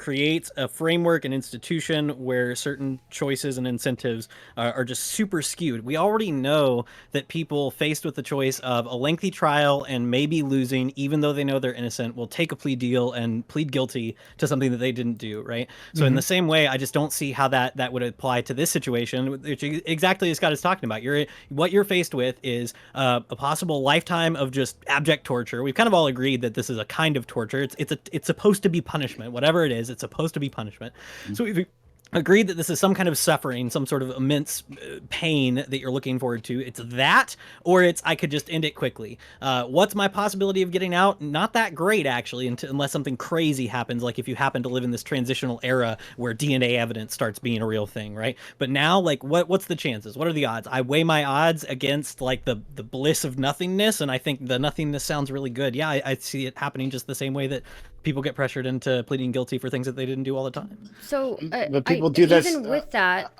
creates a framework, an institution where certain choices and incentives are just super skewed. We already know that people faced with the choice of a lengthy trial and maybe losing, even though they know they're innocent, will take a plea deal and plead guilty to something that they didn't do, right? So in the same way, I just don't see how that would apply to this situation, which exactly as Scott is talking about. What you're faced with is a possible lifetime of just abject torture. We've kind of all agreed that this is a kind of torture. It's supposed to be punishment, whatever it is. It's supposed to be punishment. So we've agreed that this is some kind of suffering, some sort of immense pain that you're looking forward to. It's that, or it's I could just end it quickly. What's my possibility of getting out? Not that great, actually, unless something crazy happens, like if you happen to live in this transitional era where DNA evidence starts being a real thing, right? But now, like, what's the chances? What are the odds? I weigh my odds against like the bliss of nothingness, and I think the nothingness sounds really good. Yeah, I see it happening just the same way that people get pressured into pleading guilty for things that they didn't do all the time. So, but people do this. Even with that,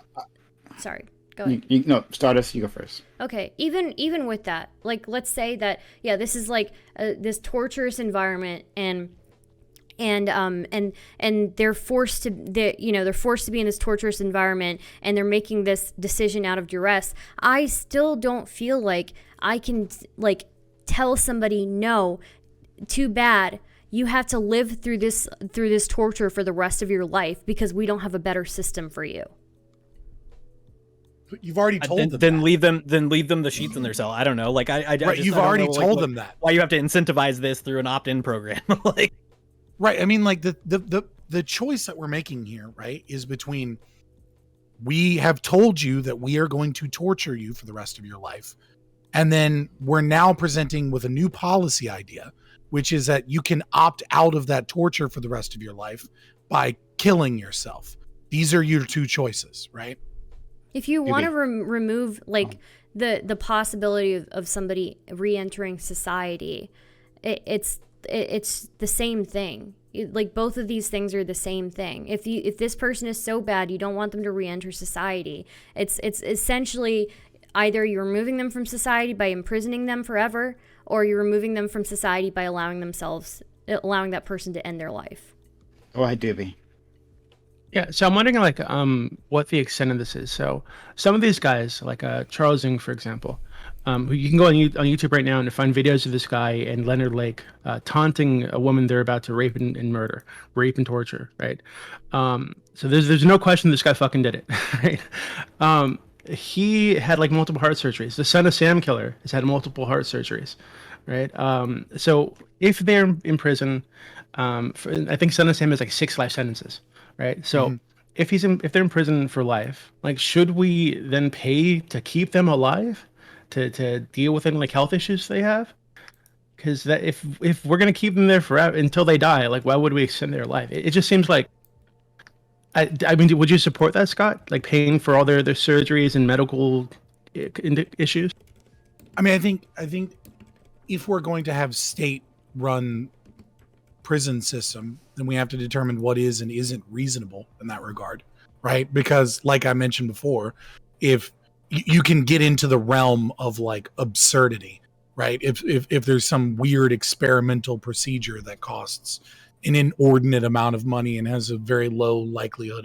sorry, go ahead. No, Stardust, you go first. Okay, even with that, like, let's say that, yeah, this is like this torturous environment, and they're forced to they're forced to be in this torturous environment, and they're making this decision out of duress. I still don't feel like I can like tell somebody, no, too bad, you have to live through this torture for the rest of your life because we don't have a better system for you. But you've already told them. Then leave them the sheets in their cell. I don't know. Like you've already told them that. Why you have to incentivize this through an opt-in program? Like, right. I mean, like the choice that we're making here, right, is between we have told you that we are going to torture you for the rest of your life, and then we're now presenting with a new policy idea, which is that you can opt out of that torture for the rest of your life by killing yourself. These are your two choices, right? If you want to remove like the possibility of somebody re-entering society, it's the same thing. Like, both of these things are the same thing. If this person is so bad you don't want them to re-enter society, it's essentially either you're removing them from society by imprisoning them forever, or you're removing them from society by allowing that person to end their life. Oh, I Dooby. Yeah, so I'm wondering, like, what the extent of this is. So some of these guys, like Charles Ng, for example, who you can go on YouTube right now and find videos of this guy and Leonard Lake taunting a woman they're about to rape and murder, rape and torture, right? So there's no question this guy fucking did it, right? He had like multiple heart surgeries. The Son of Sam killer has had multiple heart surgeries, right? So if they're in prison, I think Son of Sam has like 6 life sentences, right? So if they're in prison for life, like, should we then pay to keep them alive to deal with any like health issues they have? Because that if we're gonna keep them there forever until they die, like, why would we extend their life? It just seems like. I mean, would you support that, Scott? Like, paying for all their surgeries and medical issues? I mean, I think if we're going to have state-run prison system, then we have to determine what is and isn't reasonable in that regard, right? Because, like I mentioned before, if you can get into the realm of like absurdity, right? If there's some weird experimental procedure that costs an inordinate amount of money and has a very low likelihood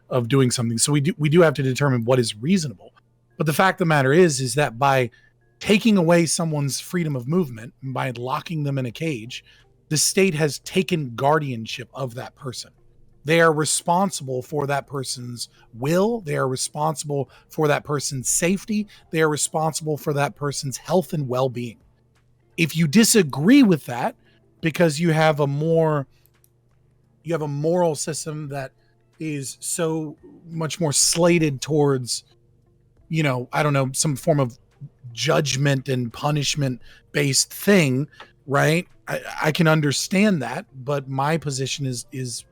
of doing something. So we do have to determine what is reasonable. But the fact of the matter is that by taking away someone's freedom of movement, by locking them in a cage, the state has taken guardianship of that person. They are responsible for that person's will. They are responsible for that person's safety. They are responsible for that person's health and well-being. If you disagree with that because you have a moral system that is so much more slated towards, I don't know, some form of judgment and punishment based thing, right? I can understand that, but my position is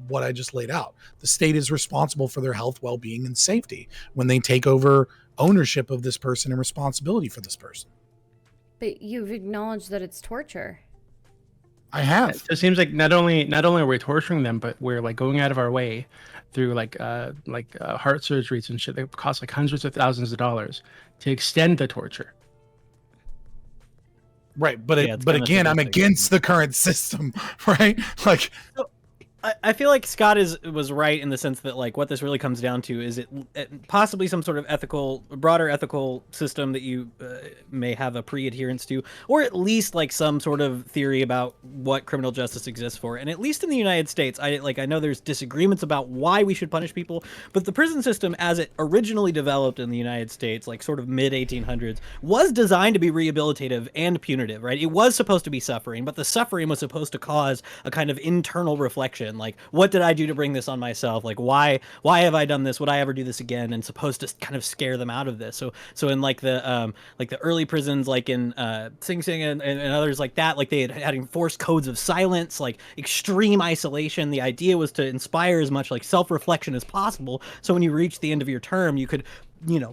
what I just laid out. The state is responsible for their health, well-being, and safety when they take over ownership of this person and responsibility for this person. But you've acknowledged that it's torture. I have. It seems like not only are we torturing them, but we're like going out of our way through like heart surgeries and shit that cost like hundreds of thousands of dollars to extend the torture. Right, but again, I'm against the current system, right? Like, I feel like Scott was right in the sense that like what this really comes down to is it possibly some sort of broader ethical system that you may have a pre-adherence to, or at least like some sort of theory about what criminal justice exists for. And at least in the United States, I know there's disagreements about why we should punish people, but the prison system as it originally developed in the United States, like sort of mid 1800s, was designed to be rehabilitative and punitive, right? It was supposed to be suffering, but the suffering was supposed to cause a kind of internal reflection. Like, what did I do to bring this on myself? Like, why have I done this? Would I ever do this again? And supposed to kind of scare them out of this. So in like the early prisons, like in Sing Sing and others like that, like they had enforced codes of silence, like extreme isolation. The idea was to inspire as much like self-reflection as possible. So when you reach the end of your term, you could,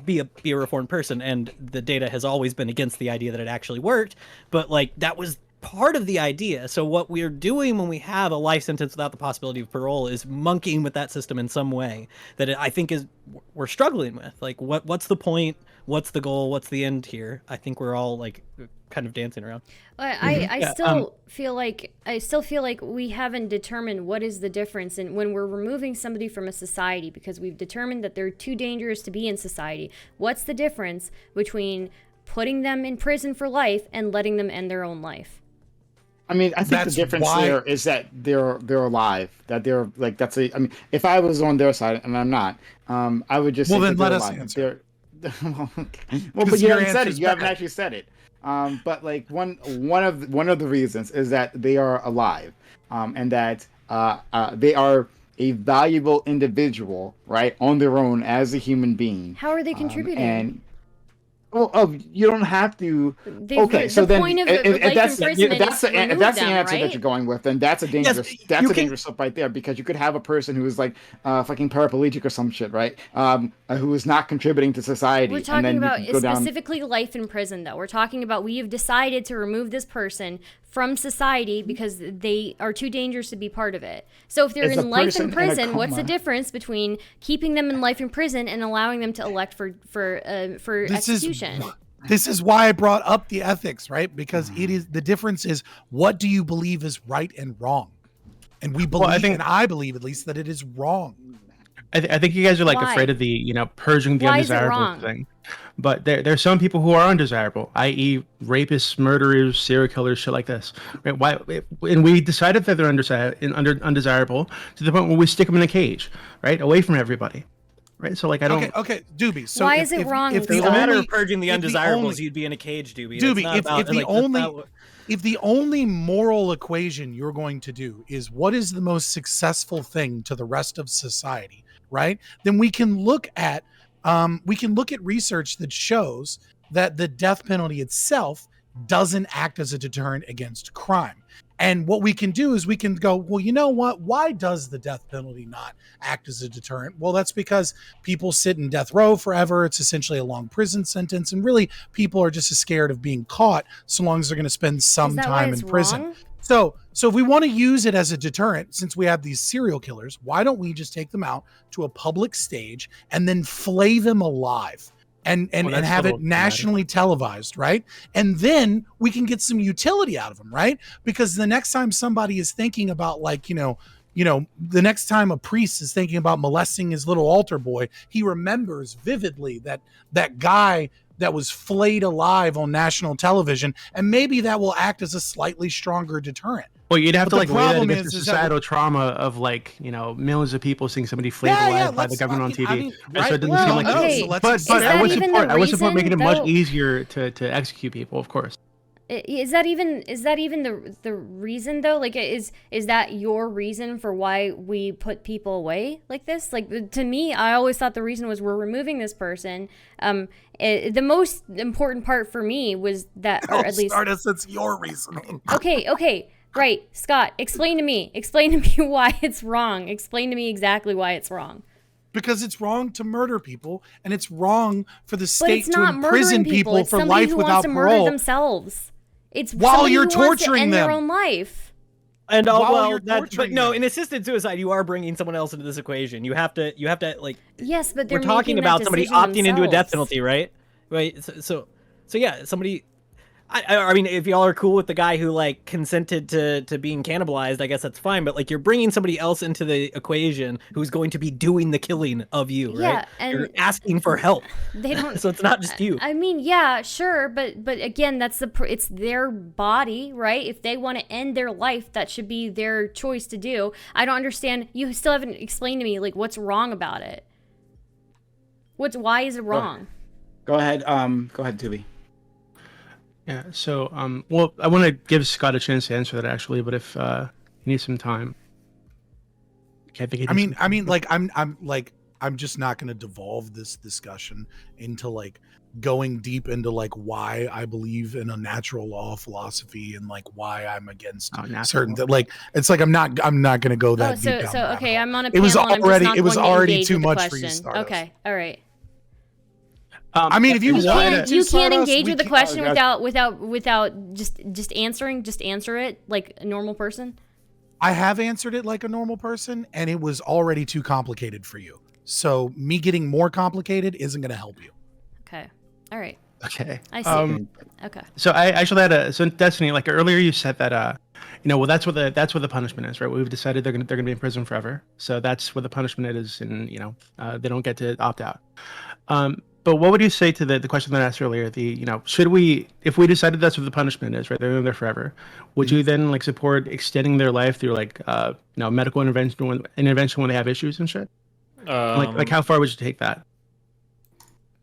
be a reformed person. And the data has always been against the idea that it actually worked. But like that was part of the idea. So what we're doing when we have a life sentence without the possibility of parole is monkeying with that system in some way that I think we're struggling with. Like what's the point? What's the goal? What's the end here? I think we're all like kind of dancing around. I still feel like we haven't determined what is the difference in when we're removing somebody from a society because we've determined that they're too dangerous to be in society. What's the difference between putting them in prison for life and letting them end their own life? I mean, I think the difference there is that they're alive. That they're like I mean, if I was on their side and I'm not, I would just well say then let us alive. answer. Well, but you haven't said it. You haven't actually said it. But like one of the reasons is that they are alive, and that they are a valuable individual, right, on their own as a human being. How are they contributing? And you don't have to. So the then, point of if that's the answer right? that you're going with, then that's a dangerous. That's a dangerous stuff right there, because you could have a person who is like fucking paraplegic or some shit, right? Who is not contributing to society. We're talking about specifically life in prison, though. We're talking about we have decided to remove this person from society because they are too dangerous to be part of it. So if they're in life in prison, what's the difference between keeping them in life in prison and allowing them to elect for execution? This is why I brought up the ethics, right? Because the difference is, what do you believe is right and wrong? And we believe, and I believe at least, that it is wrong. I think you guys are like Why? afraid of the purging the Why is it undesirable wrong? thing. But there's some people who are undesirable, i.e. rapists, murderers, serial killers, shit like this. Right? Why? And we decided that they're undesirable to the point where we stick them in a cage, right, away from everybody. Right? So like I don't. Okay, Dooby. So Why is it wrong? If it's a matter of purging the undesirables, you'd be in a cage, Dooby. Dooby, if the only moral equation you're going to do is what is the most successful thing to the rest of society, right? Then we can look at research that shows that the death penalty itself doesn't act as a deterrent against crime. And what we can do is we can go, well, you know what? Why does the death penalty not act as a deterrent? Well, that's because people sit in death row forever. It's essentially a long prison sentence. And really, people are just as scared of being caught so long as they're going to spend some time in prison. Wrong? So if we want to use it as a deterrent, since we have these serial killers, why don't we just take them out to a public stage and then flay them alive? And have it nationally televised, right? And then we can get some utility out of them, right? Because the next time somebody is thinking about, like, the next time a priest is thinking about molesting his little altar boy, he remembers vividly that guy that was flayed alive on national television, and maybe that will act as a slightly stronger deterrent. Well, you'd have to like weigh that against the is societal trauma of millions of people seeing somebody flayed alive by the government on TV. I mean, So it doesn't well, seem like okay. but I would support making it much easier to execute people, of course. Is that even the reason though? Like, is that your reason for why we put people away like this? Like, to me, I always thought the reason was we're removing this person. The most important part for me was that, or at least it's your reasoning. Okay, right, Scott, explain to me why it's wrong. Explain to me exactly why it's wrong. Because it's wrong to murder people, and it's wrong for the state to imprison people for life without parole. parole. Themselves. It's while you're who wants to torturing end them. their own life. And torturing no, them. in assisted suicide, you are bringing someone else into this equation. You have to like. Yes, but they're we're talking making about that somebody decision opting into a death themselves. penalty, right? Right. So yeah, somebody. I mean, if y'all are cool with the guy who like consented to being cannibalized, I guess that's fine. But like, you're bringing somebody else into the equation who's going to be doing the killing of you, right? Yeah, and you're asking for help. they don't. So it's not just you. I mean, yeah, sure, but again, it's their body, right? If they want to end their life, that should be their choice to do. I don't understand. You still haven't explained to me like what's wrong about it. Why is it wrong? Go ahead, Dooby. Yeah. So, well, I want to give Scott a chance to answer that actually, but if he needs some time, okay, I think. I'm just not going to devolve this discussion into like going deep into like why I believe in a natural law philosophy and like why I'm against certain that like it's like I'm not going to go that deep down. So okay, I'm on a it panel. was already and I'm just not going to already engage too with the much for you, question. Stardust. Okay, all right. I mean, if you wanted to, you can't Stardust, engage with the question oh, without just answering. Just answer it like a normal person. I have answered it like a normal person, and it was already too complicated for you. So me getting more complicated isn't going to help you. Okay. All right. Okay. I see. Okay. So I actually had so Destiny, like earlier you said that well that's what the punishment is, right? We've decided they're gonna be in prison forever. So that's what the punishment is, and they don't get to opt out. But what would you say to the question that I asked earlier? Should we, if we decided that's what the punishment is, right? They're there forever. Would you then like support extending their life through like medical intervention when they have issues and shit? Like how far would you take that?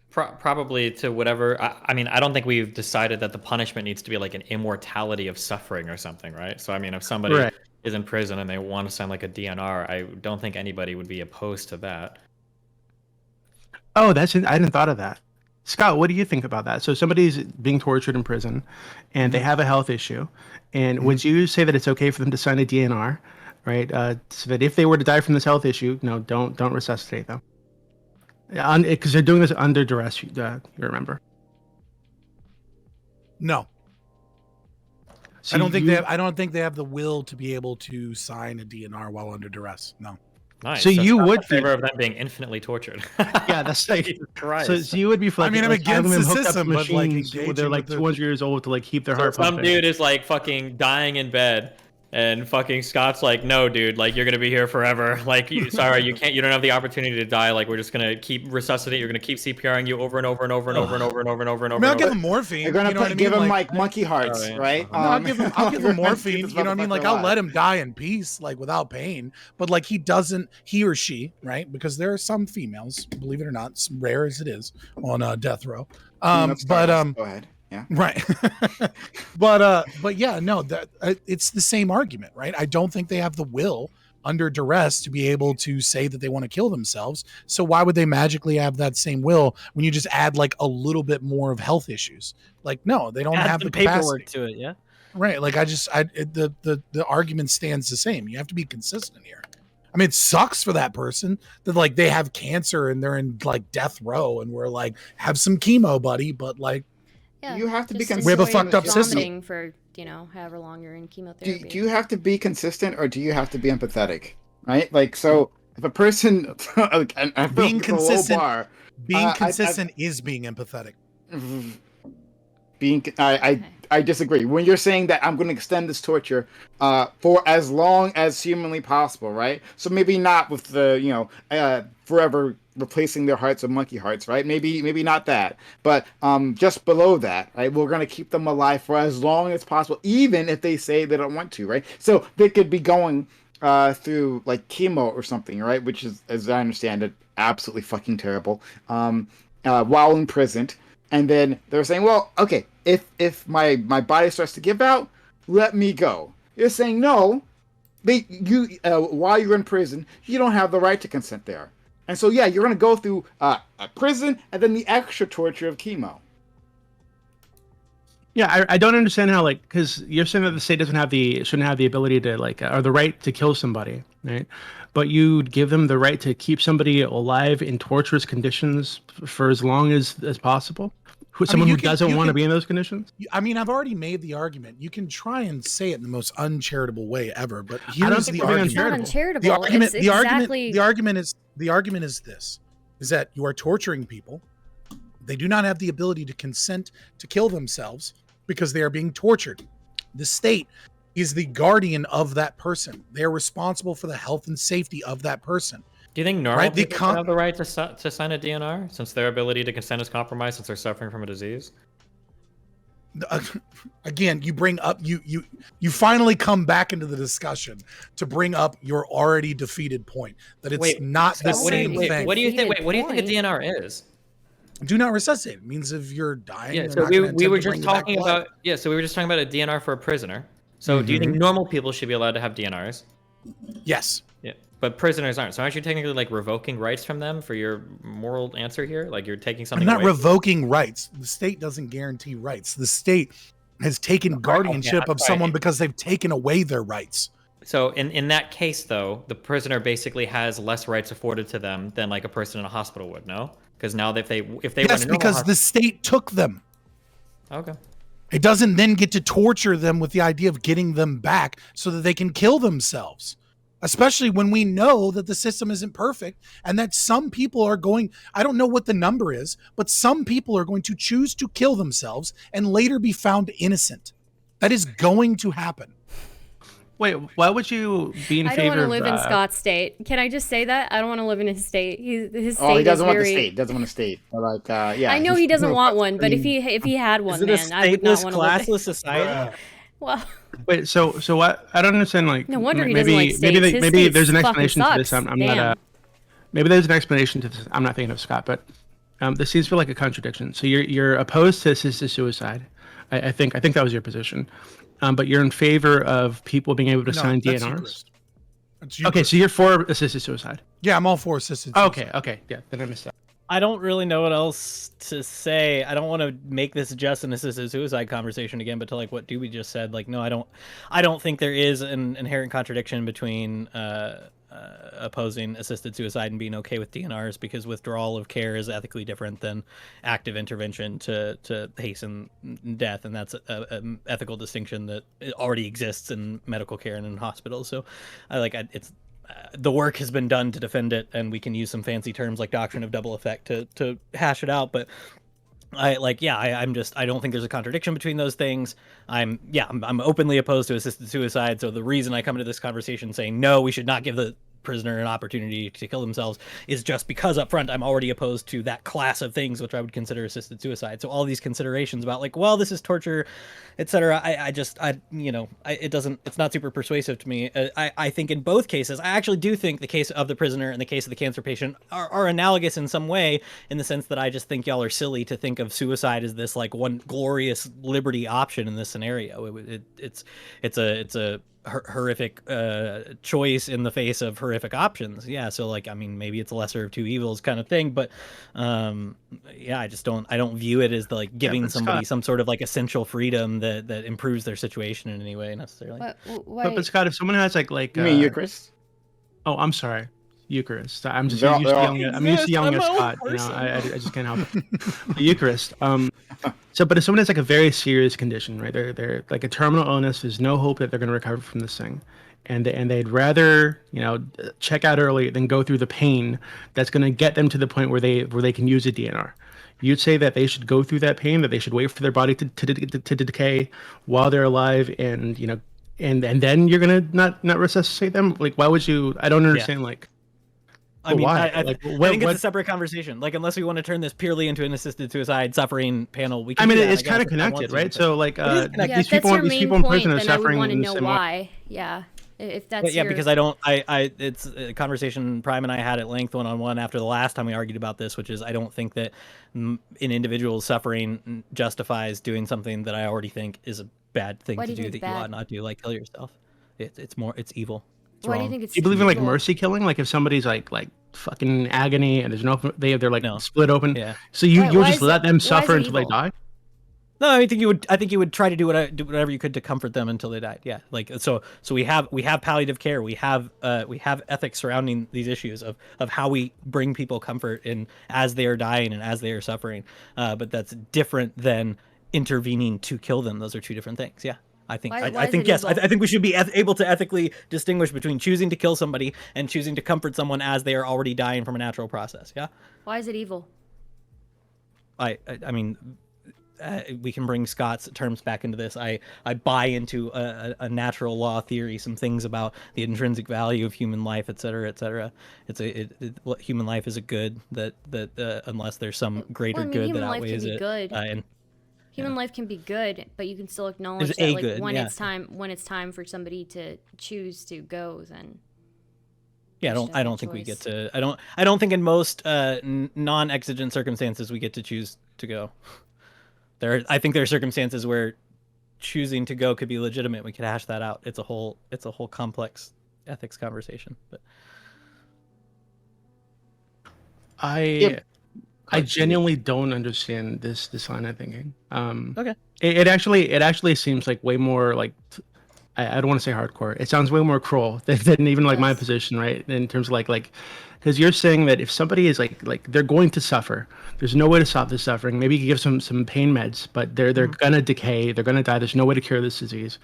Probably to whatever. I mean, I don't think we've decided that the punishment needs to be like an immortality of suffering or something, right? So I mean, if somebody is in prison and they want to sign like a DNR, I don't think anybody would be opposed to that. Oh, I didn't thought of that. Scott, what do you think about that? So somebody's being tortured in prison, and they have a health issue, and would you say that it's okay for them to sign a DNR, right? So that if they were to die from this health issue, don't resuscitate them, because they're doing this under duress. You remember? No. So I don't think they have the will to be able to sign a DNR while under duress. No. Nice. So you would in favor of them being infinitely tortured. Yeah, that's like. Jesus Christ. So you would be. I mean, I'm against the system, but like where they're like 200 years old to like keep their heart Some pumping. dude is like fucking dying in bed, and fucking Scott's like, no, dude, like you're gonna be here forever. Like, sorry, you don't have the opportunity to die. Like, we're just gonna keep resuscitating. You're gonna keep CPRing you over and over and over and over and over and over and over and over. I'll give him morphine. You're gonna give him like monkey hearts, right? I'll give him morphine. You know what I mean? Like I'll let him die in peace, like without pain. But like he or she, right? Because there are some females, believe it or not, rare as it is, on death row. Go ahead. Yeah. Right. but yeah, no, that it's the same argument, right? I don't think they have the will under duress to be able to say that they want to kill themselves. So why would they magically have that same will when you just add like a little bit more of health issues? Like, no, they don't have the paperwork capacity to it. Yeah. Right. Like the argument stands the same. You have to be consistent here. I mean, it sucks for that person that like they have cancer and they're in like death row and we're like, have some chemo, buddy. But like, yeah, you have to be consistent. We have a fucked up system for however long you're in chemotherapy. Do you have to be consistent or do you have to be empathetic? Right? Like, so if a person being consistent, is being empathetic. I disagree. When you're saying that I'm going to extend this torture for as long as humanly possible, right? So maybe not with the forever replacing their hearts with monkey hearts, right? Maybe not that, but just below that, right? We're going to keep them alive for as long as possible, even if they say they don't want to, right? So they could be going through like chemo or something, right? Which is, as I understand it, absolutely fucking terrible. While imprisoned. And then they're saying, well, okay, if my body starts to give out, let me go. You're saying, no, while you're in prison, you don't have the right to consent there. And so, yeah, you're going to go through a prison and then the extra torture of chemo. Yeah, I don't understand how, like, because you're saying that the state shouldn't have the ability to, like, or the right to kill somebody, right? But you give them the right to keep somebody alive in torturous conditions for as long as possible? Someone who doesn't want to be in those conditions? I mean, I've already made the argument. You can try and say it in the most uncharitable way ever, but here's the argument. It's not uncharitable. The argument is this, is that you are torturing people. They do not have the ability to consent to kill themselves. because they are being tortured. The state is the guardian of that person. They're responsible for the health and safety of that person. Do you think normal Right, the people should have the right to sign a DNR since their ability to consent is compromised since they're suffering from a disease? Again, you bring up you finally come back into the discussion to bring up your already defeated point that it's not the same thing. What do you think? What do you think a DNR is? Do not resuscitate. It means if you're dying. Yeah, they're so not gonna we were attempt to just bring you back talking blood. about so we were just talking about a DNR for a prisoner. So do you think normal people should be allowed to have DNRs? Yes. Yeah, but prisoners aren't. So aren't you technically like revoking rights from them for your moral answer here? Like you're taking I'm something not away. revoking rights. The state doesn't guarantee rights. The state has taken guardianship of someone because they've taken away their rights. So in that case, though, the prisoner basically has less rights afforded to them than like a person in a hospital would, no? Because now if they Yes, because the state took them. Okay. It doesn't then get to torture them with the idea of getting them back so that they can kill themselves. Especially when we know that the system isn't perfect and that some people are going, I don't know what the number is, but some people are going to choose to kill themselves and later be found innocent. That is going to happen. Wait, why would you be in I favor don't of want to live in Scott's state. Can I just say that? I don't want to live in his state. His state Oh, he doesn't is want very... the state. Doesn't want a state. But like, yeah. I know he doesn't want one, but if he had one, Is it man, a I would not stateless, want to live classless society? Well, Wait, so what? I don't understand. Like, no wonder he maybe doesn't like states. maybe His maybe state there's an fucking explanation to this. sucks. I'm Damn. not. Maybe there's an explanation to this. I'm not thinking of Scott, but this seems to feel like a contradiction. So you're opposed to assisted suicide. I think that was your position, but you're in favor of people being able to sign that's DNRs. Ukerist. That's Ukerist. Okay, so you're for assisted suicide. Yeah, I'm all for assisted suicide. Okay, yeah. Then I missed that. I don't really know what else to say. I don't want to make this just an assisted suicide conversation again, but to like what Dooby just said, like, no, I don't think there is an inherent contradiction between opposing assisted suicide and being okay with DNRs, because withdrawal of care is ethically different than active intervention to hasten death, and that's an ethical distinction that already exists in medical care and in hospitals. So, it's. The work has been done to defend it, and we can use some fancy terms like doctrine of double effect to hash it out. But I don't think there's a contradiction between those things. I'm openly opposed to assisted suicide. So the reason I come into this conversation saying no, we should not give the prisoner an opportunity to kill themselves is just because up front I'm already opposed to that class of things which I would consider assisted suicide. So all these considerations about like, well, this is torture, etc. It's not super persuasive to me. I think in both cases, I actually do think the case of the prisoner and the case of the cancer patient are analogous in some way, in the sense that I just think y'all are silly to think of suicide as this like one glorious liberty option in this scenario. It's a horrific choice in the face of horrific options. Yeah, so like, I mean, maybe it's a lesser of two evils kind of thing, but I don't view it as like giving somebody some sort of like essential freedom that improves their situation in any way necessarily. But Scott, if someone has like You mean Ukerist? oh, I'm sorry, Ukerist. I'm just They're all- used to they're all- yelling at, I'm used to yelling at Scott. You know, I just can't help it. The Ukerist. But if someone has like a very serious condition, right? They're like a terminal illness. There's no hope that they're going to recover from this thing, and they'd rather check out early than go through the pain that's going to get them to the point where they can use a DNR. You'd say that they should go through that pain, that they should wait for their body to decay while they're alive, and and then you're gonna not resuscitate them. Like, why would you? I don't understand. Yeah. Like, I mean, why? I think it's a separate conversation. Like, unless we want to turn this purely into an assisted suicide suffering panel, we can. I mean, do that, it's I guess, kind of if I want connected, to, right? but- So, like, yeah, these if that's your people main in point, prison are then I would suffering want to in the know same way. why. Yeah, if that's your... because it's a conversation Prime and I had at length one-on-one after the last time we argued about this, which is I don't think that an individual's suffering justifies doing something that I already think is a bad thing Why to do you do think that you bad? ought not do, like kill yourself. It's evil. It's Why do wrong. you think it's Do you believe in like evil? mercy killing? Like if somebody's like fucking agony and there's no they're like No. split open. Yeah. So you'll Why just is let it- them why is suffer it until they evil? die? No, I think you would try to do whatever you could to comfort them until they died. Yeah, like so we have palliative care. We have ethics surrounding these issues of how we bring people comfort in as they are dying and as they are suffering. But that's different than intervening to kill them. Those are two different things. Yeah. I think Why I is think it yes. evil? I think we should be able to ethically distinguish between choosing to kill somebody and choosing to comfort someone as they are already dying from a natural process. Yeah. Why is it evil? I mean, we can bring Scott's terms back into this. I buy into a natural law theory, some things about the intrinsic value of human life, et cetera, et cetera. Human life is a good that unless there's some greater Well, I mean, good human that life can outweighs be it. good. And Human life can be good, but you can still acknowledge There's that, a like, good, when yeah. it's time for somebody to choose to go, then yeah, they should I have don't that think we get choice. to. I don't think in most non-exigent circumstances we get to choose to go. I think there are circumstances where choosing to go could be legitimate. We could hash that out. It's a whole complex ethics conversation. But I genuinely don't understand this line of thinking. Okay. It actually seems like way more like I don't want to say hardcore. It sounds way more cruel than even like my Yes. position, right? In terms of like because you're saying that if somebody is like they're going to suffer, there's no way to stop this suffering. Maybe you could give some pain meds, but they're gonna decay, they're gonna die. There's no way to cure this disease.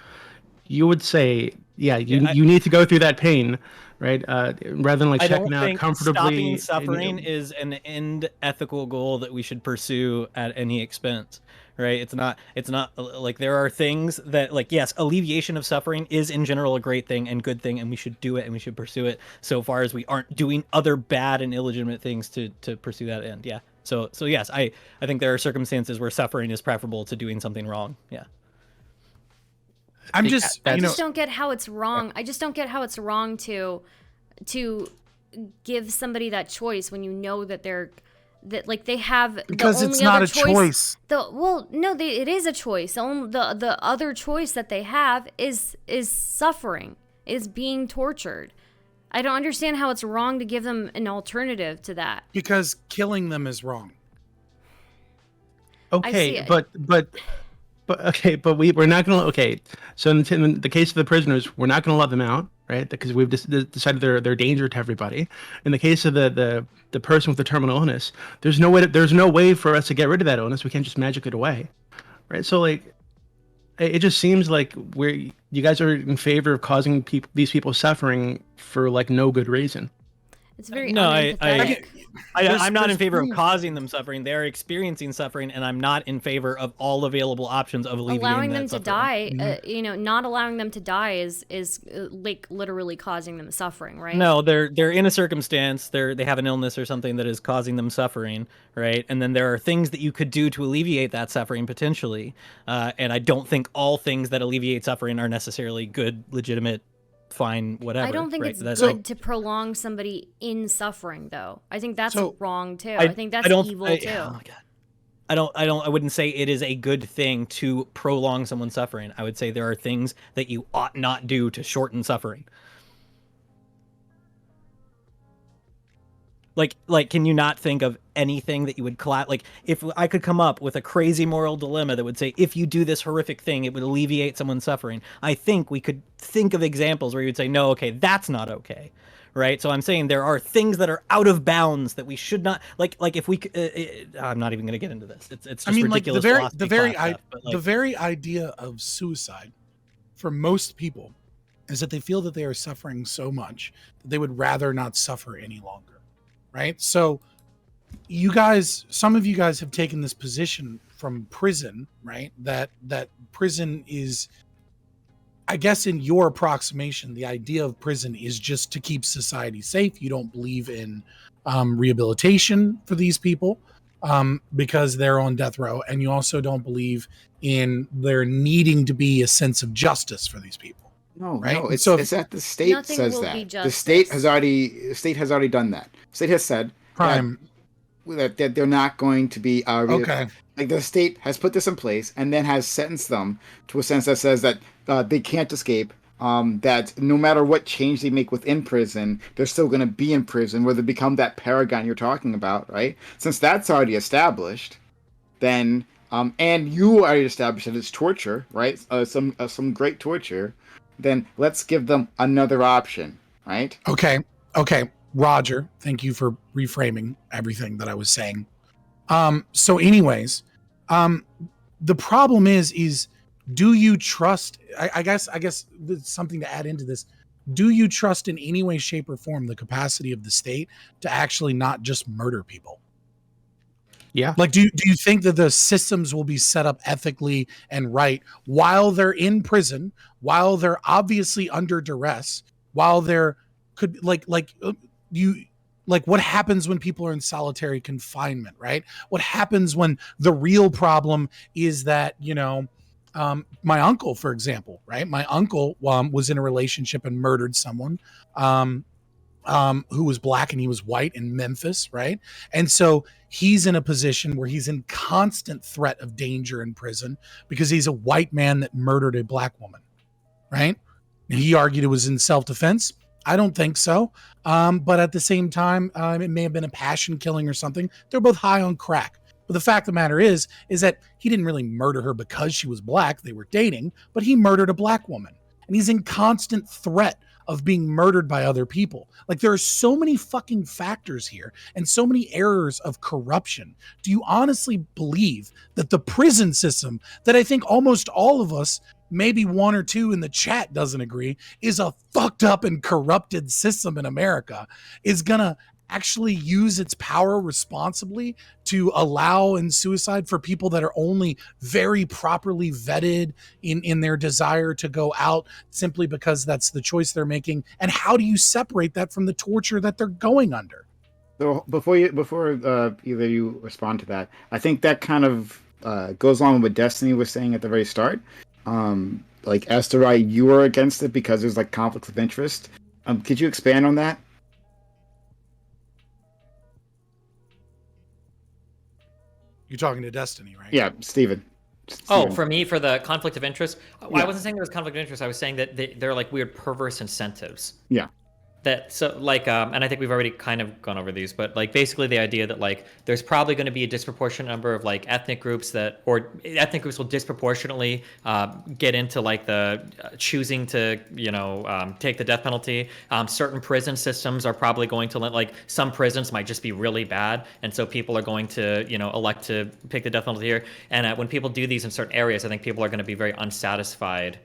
You would say, yeah, you need to go through that pain, right? Rather than like I checking don't out think comfortably. stopping suffering is an end ethical goal that we should pursue at any expense, right? It's not like there are things that, like, yes, alleviation of suffering is in general a great thing and good thing, and we should do it and we should pursue it so far as we aren't doing other bad and illegitimate things to pursue that end. Yeah. So yes, I think there are circumstances where suffering is preferable to doing something wrong. Yeah. I'm think just, that's- I you know, just don't get how it's wrong. I just don't get how it's wrong to give somebody that choice when you know that they have because the it's only not other a choice. It is a choice. The other choice that they have is suffering, is being tortured. I don't understand how it's wrong to give them an alternative to that. Because killing them is wrong. see Okay, it. but we're not gonna. Okay, so in the case of the prisoners, we're not gonna let them out, right? Because we've decided they're danger to everybody. In the case of the person with the terminal illness, there's no way for us to get rid of that illness. We can't just magic it away, right? So like, it just seems like you guys are in favor of causing these people suffering for like no good reason. It's very No, unempathetic. I'm not in there's favor of plenty- causing them suffering. They're experiencing suffering, and I'm not in favor of all available options of alleviating Allowing that them to suffering. die, not allowing them to die is like literally causing them suffering, right? No, they're in a circumstance, they have an illness or something that is causing them suffering, right? And then there are things that you could do to alleviate that suffering potentially. And I don't think all things that alleviate suffering are necessarily good, legitimate, fine, whatever. I don't think right? it's That's good to prolong somebody in suffering, though. I think that's So, wrong too. I think that's evil too. Oh my God. I wouldn't say it is a good thing to prolong someone's suffering. I would say there are things that you ought not do to shorten suffering. Like, can you not think of anything that you would like, if I could come up with a crazy moral dilemma that would say, if you do this horrific thing, it would alleviate someone's suffering. I think we could think of examples where you would say, no, okay, that's not okay. Right. So I'm saying there are things that are out of bounds that we should not like if we I'm not even going to get into this. It's just ridiculous. The very idea of suicide for most people is that they feel that they are suffering so much that they would rather not suffer any longer. Right. So some of you guys have taken this position from prison, right? That prison is, I guess, in your approximation, the idea of prison is just to keep society safe. You don't believe in rehabilitation for these people because they're on death row. And you also don't believe in there needing to be a sense of justice for these people. No, right? no, it's So that the state Nothing says will that. be The state justice. has already done that. State has said Prime. that they're not going to be Okay. like the state has put this in place and then has sentenced them to a sentence that says that they can't escape. That no matter what change they make within prison, they're still going to be in prison, where they become that paragon you're talking about, right? Since that's already established, then and you already established that it's torture, right? Some great torture. Then let's give them another option, right? Okay. Roger, thank you for reframing everything that I was saying. So anyways, the problem is do you trust, I guess there's something to add into this. Do you trust in any way, shape, or form the capacity of the state to actually not just murder people? Yeah. Like, do you think that the systems will be set up ethically and right while they're in prison, while they're obviously under duress, while they're could you like what happens when people are in solitary confinement, right? What happens when the real problem is that, my uncle, for example, right? My uncle was in a relationship and murdered someone. Who was black and he was white in Memphis, right? And so he's in a position where he's in constant threat of danger in prison because he's a white man that murdered a black woman, right? And he argued it was in self-defense. I don't think so. But at the same time, it may have been a passion killing or something. They're both high on crack. But the fact of the matter is that he didn't really murder her because she was black. They were dating, but he murdered a black woman. And he's in constant threat of being murdered by other people. Like, there are so many fucking factors here and so many errors of corruption. Do you honestly believe that the prison system, that I think almost all of us, maybe one or two in the chat doesn't agree, is a fucked up and corrupted system in America, is gonna actually use its power responsibly to allow in suicide for people that are only very properly vetted in their desire to go out simply because that's the choice they're making? And how do you separate that from the torture that they're going under? So before either you respond to that, I think that kind of goes along with what Destiny was saying at the very start. Like, as to why you were against it because there's like conflicts of interest. Could you expand on that? You're talking to Destiny, right? Yeah, Steven. Oh, for me, for the conflict of interest, I wasn't saying there was conflict of interest. I was saying that they're like weird perverse incentives. Yeah. That so like and I think we've already kind of gone over these, but like basically the idea that like there's probably going to be a disproportionate number of like ethnic groups will disproportionately get into like the choosing to take the death penalty. Certain prison systems are probably going to like some prisons might just be really bad, and so people are going to elect to pick the death penalty here. And when people do these in certain areas, I think people are going to be very unsatisfied,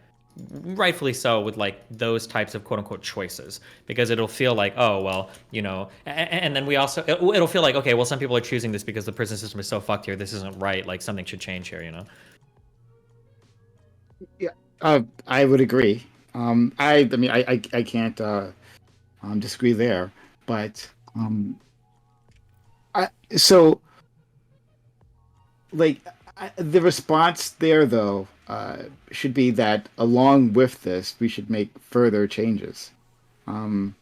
rightfully so, with like those types of quote unquote choices, because it'll feel like, oh well, and then we also it'll feel like, okay, well, some people are choosing this because the prison system is so fucked here, this isn't right, like something should change here. Yeah, I would agree. I mean I can't disagree there, but the response there though should be that along with this, we should make further changes. Well,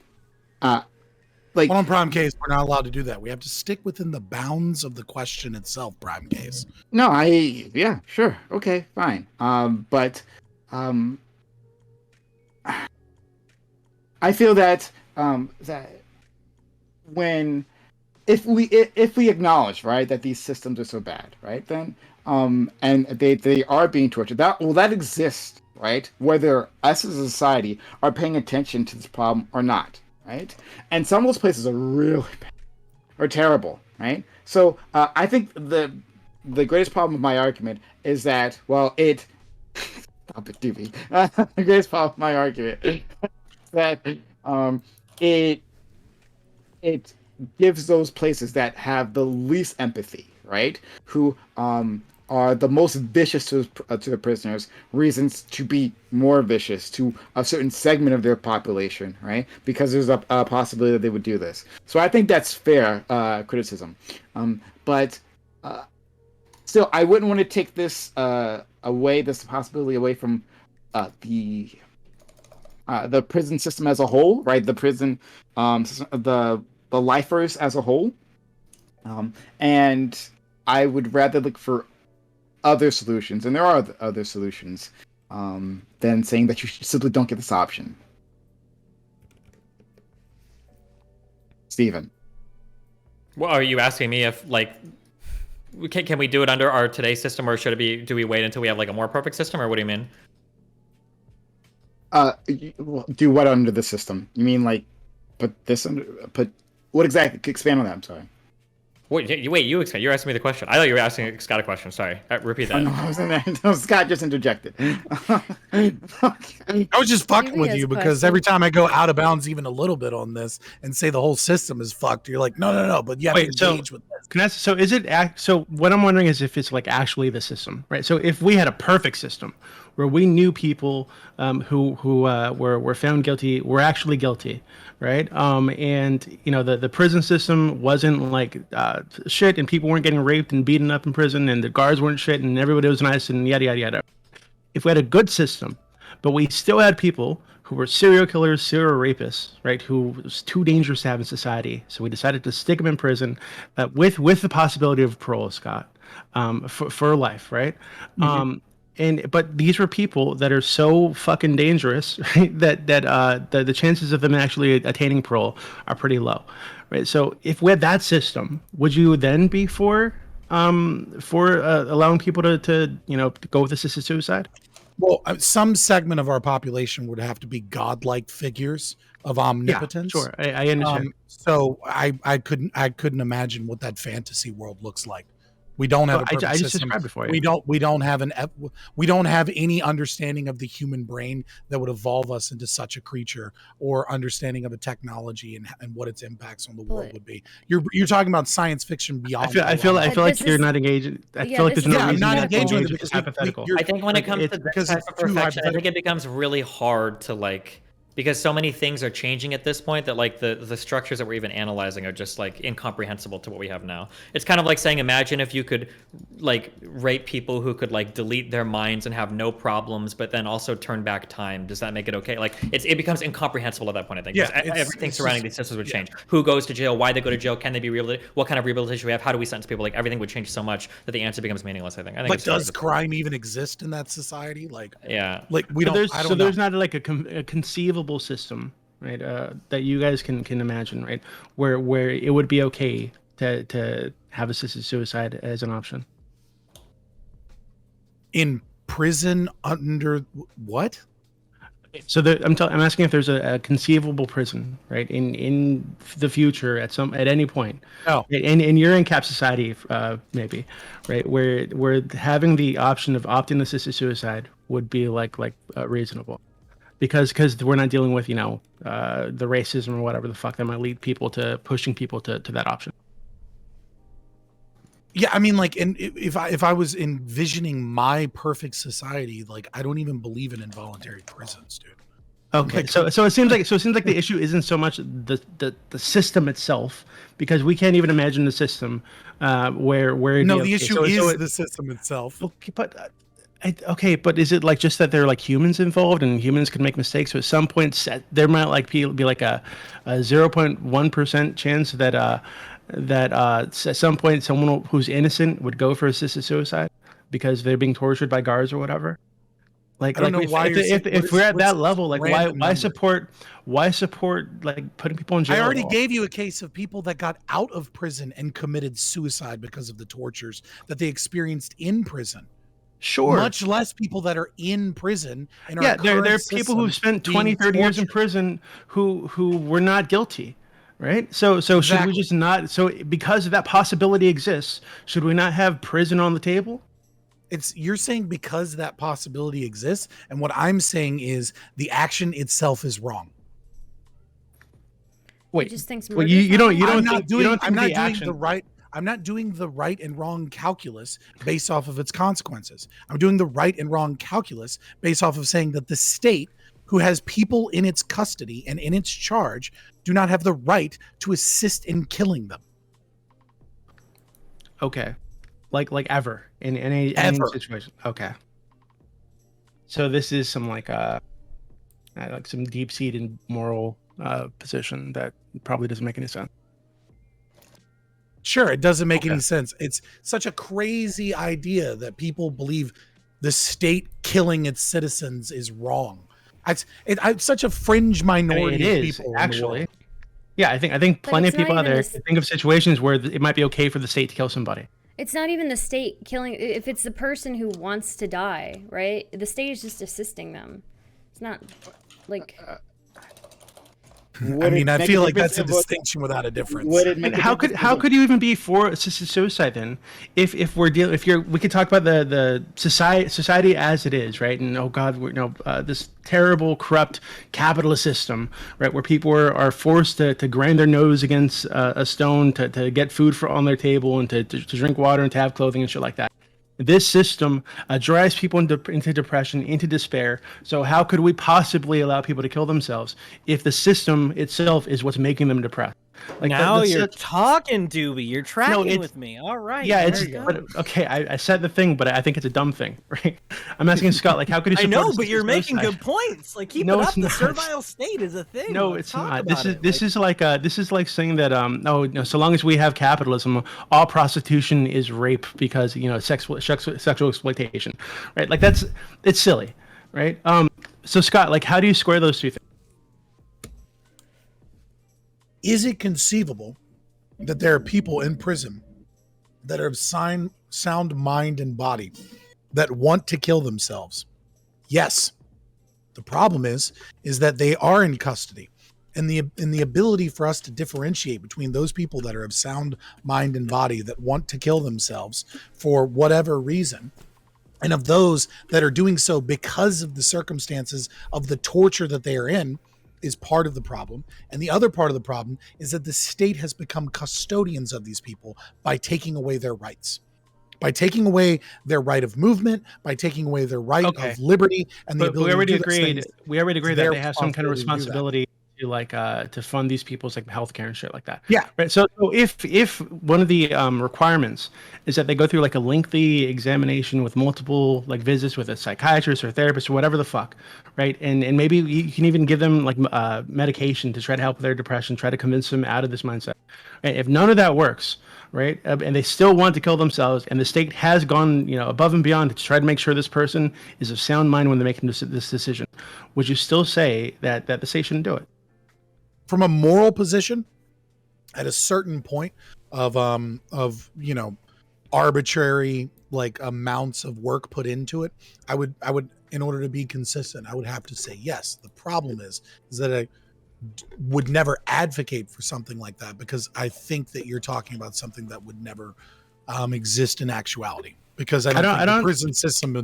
on Primecayes, we're not allowed to do that. We have to stick within the bounds of the question itself, Primecayes. No, yeah, sure, okay, fine. But I feel that if we acknowledge, right, that these systems are so bad, right, then and they are being tortured, that exists, right, whether us as a society are paying attention to this problem or not, right? And some of those places are really bad or terrible, right? So I think the greatest problem with my argument is that, well, stop it, Dooby. The greatest problem with my argument is that it gives those places that have the least empathy, right, who are the most vicious to the prisoners, reasons to be more vicious to a certain segment of their population, right? Because there's a possibility that they would do this. So I think that's fair criticism. But still, I wouldn't want to take this possibility away from the prison system as a whole, right? The prison, the lifers as a whole. And I would rather look for other solutions, and there are other solutions, than saying that you simply don't get this option. Steven. Well, are you asking me if like can we do it under our today's system, or do we wait until we have like a more perfect system, or what do you mean? Do what under the system? You mean like put what exactly? Expand on that. I'm sorry. Wait, you explain. You're asking me the question. I thought you were asking Scott a question. Sorry. Repeat that. Oh, no, I wasn't there. No, Scott just interjected. I was just fucking with you because every time I go out of bounds even a little bit on this and say the whole system is fucked, you're like, no, but you have to engage with this. Can I ask, so is it so what I'm wondering is if it's like actually the system, right? So if we had a perfect system where we knew people who were found guilty were actually guilty, right? And you know the prison system wasn't like shit, and people weren't getting raped and beaten up in prison, and the guards weren't shit, and everybody was nice, and yada yada yada. If we had a good system, but we still had people who were serial killers, serial rapists, right? Who was too dangerous to have in society. So we decided to stick them in prison with the possibility of parole, Scott, for life, right? But these were people that are so fucking dangerous, right? That the chances of them actually attaining parole are pretty low, right? So if we had that system, would you then be for allowing people to go with assisted suicide? Well, some segment of our population would have to be godlike figures of omnipotence. Yeah, sure, I understand. So I couldn't imagine what that fantasy world looks like. We don't have a perfect I just system. described it for you. We don't have any understanding of the human brain that would evolve us into such a creature, or understanding of a technology and what its impacts on the world would be. You're talking about science fiction beyond. I feel like you're not engaged. I feel like there's no reason. I'm not engaged with it because it's hypothetical. I think when it comes to this type of perfection, I think it becomes really hard to like, because so many things are changing at this point that like the structures that we're even analyzing are just like incomprehensible to what we have now. It's kind of like saying, imagine if you could like rape people who could like delete their minds and have no problems, but then also turn back time. Does that make it okay? Like it becomes incomprehensible at that point, I think. Yeah, everything surrounding these systems would change. Who goes to jail? Why they go to jail? Can they be what kind of rehabilitation we have? How do we sentence people? Like everything would change so much that the answer becomes meaningless, I think. But does crime even exist in that society? Like, yeah, like we don't. There's not like a conceivable system, right? That you guys can imagine, right? Where it would be okay to have assisted suicide as an option. In prison under what? So I'm asking if there's a conceivable prison, right, in the future at any point. Oh, and you're in cap society, maybe, right, where having the option of opting assisted suicide would be like reasonable, because we're not dealing with the racism or whatever the fuck that might lead people to pushing people to that option. Yeah, I mean, like, and if I was envisioning my perfect society, like, I don't even believe in involuntary prisons, dude. Okay, Like, so it seems like the issue isn't so much the system itself, because we can't even imagine the system where the issue is the system itself. Okay, but is it like just that there are like humans involved and humans can make mistakes? So at some point there might be like a 0.1% chance that at some point someone who's innocent would go for assisted suicide because they're being tortured by guards or whatever. Like, I don't know why if we're at that level, like why support like putting people in jail? I already gave you a case of people that got out of prison and committed suicide because of the tortures that they experienced in prison. Sure. Much less people that are in prison. Yeah, there are people who've spent 20, 30 years in prison who were not guilty. Right. So exactly. Should we just not? So because that possibility exists, should we not have prison on the table? You're saying because that possibility exists, and what I'm saying is the action itself is wrong. Wait, just thinks well, you don't I'm think I'm not doing the right and wrong calculus based off of its consequences. I'm doing the right and wrong calculus based off of saying that the state, who has people in its custody and in its charge, do not have the right to assist in killing them. Okay. Like ever in any situation. Okay. So this is some like some deep-seated moral position that probably doesn't make any sense. Sure, it doesn't make any sense. It's such a crazy idea that people believe the state killing its citizens is wrong. It's such a fringe minority of people actually. Yeah, I think plenty of people out there think of situations where it might be okay for the state to kill somebody. It's not even the state killing. If it's the person who wants to die, right? The state is just assisting them. It's not like Would I mean, it I make feel a like that's a difference if distinction without a difference. Would it make And a how difference could if- you even be for assisted suicide then? If we're dealing, if you're, we could talk about the society as it is, right? And oh God, this terrible corrupt capitalist system, right, where people are forced to grind their nose against a stone to get food on their table and to drink water and to have clothing and shit like that. This system drives people into depression, into despair. So how could we possibly allow people to kill themselves if the system itself is what's making them depressed? Like now that's you're such- talking, Dooby. You're tracking it's- with me. All right. yeah, there it's you go. but, okay. I said the thing, but I think it's a dumb thing, right? I'm asking Scott, like, how could you? I Support know, but assisted you're making suicide? good points. Like, keep No, it up. it's The not. servile state is a thing. No, Let's it's talk not. about This it. is like saying that oh, no, so long as we have capitalism, all prostitution is rape because sexual exploitation, right? Like it's silly, right? So Scott, like, how do you square those two things? Is it conceivable that there are people in prison that are of sound mind and body that want to kill themselves? Yes. The problem is that they are in custody, and the ability for us to differentiate between those people that are of sound mind and body that want to kill themselves for whatever reason, and of those that are doing so because of the circumstances of the torture that they are in, is part of the problem. And the other part of the problem is that the state has become custodians of these people by taking away their rights, by taking away their right of movement, by taking away their right of liberty and the But ability we already to do those agreed. things. We already agreed that their they have some kind of responsibility responsibility to fund these people's like healthcare and shit like that. Yeah. Right. So if one of the requirements is that they go through like a lengthy examination with multiple like visits with a psychiatrist or therapist or whatever the fuck, right? And maybe you can even give them like medication to try to help with their depression, try to convince them out of this mindset. Right? If none of that works, right, and they still want to kill themselves, and the state has gone above and beyond to try to make sure this person is of sound mind when they're making this decision, would you still say that the state shouldn't do it? From a moral position, at a certain point of arbitrary like amounts of work put into it, I would in order to be consistent, I would have to say yes. The problem is that I would never advocate for something like that, because I think that you're talking about something that would never exist in actuality. Because I don't think the prison system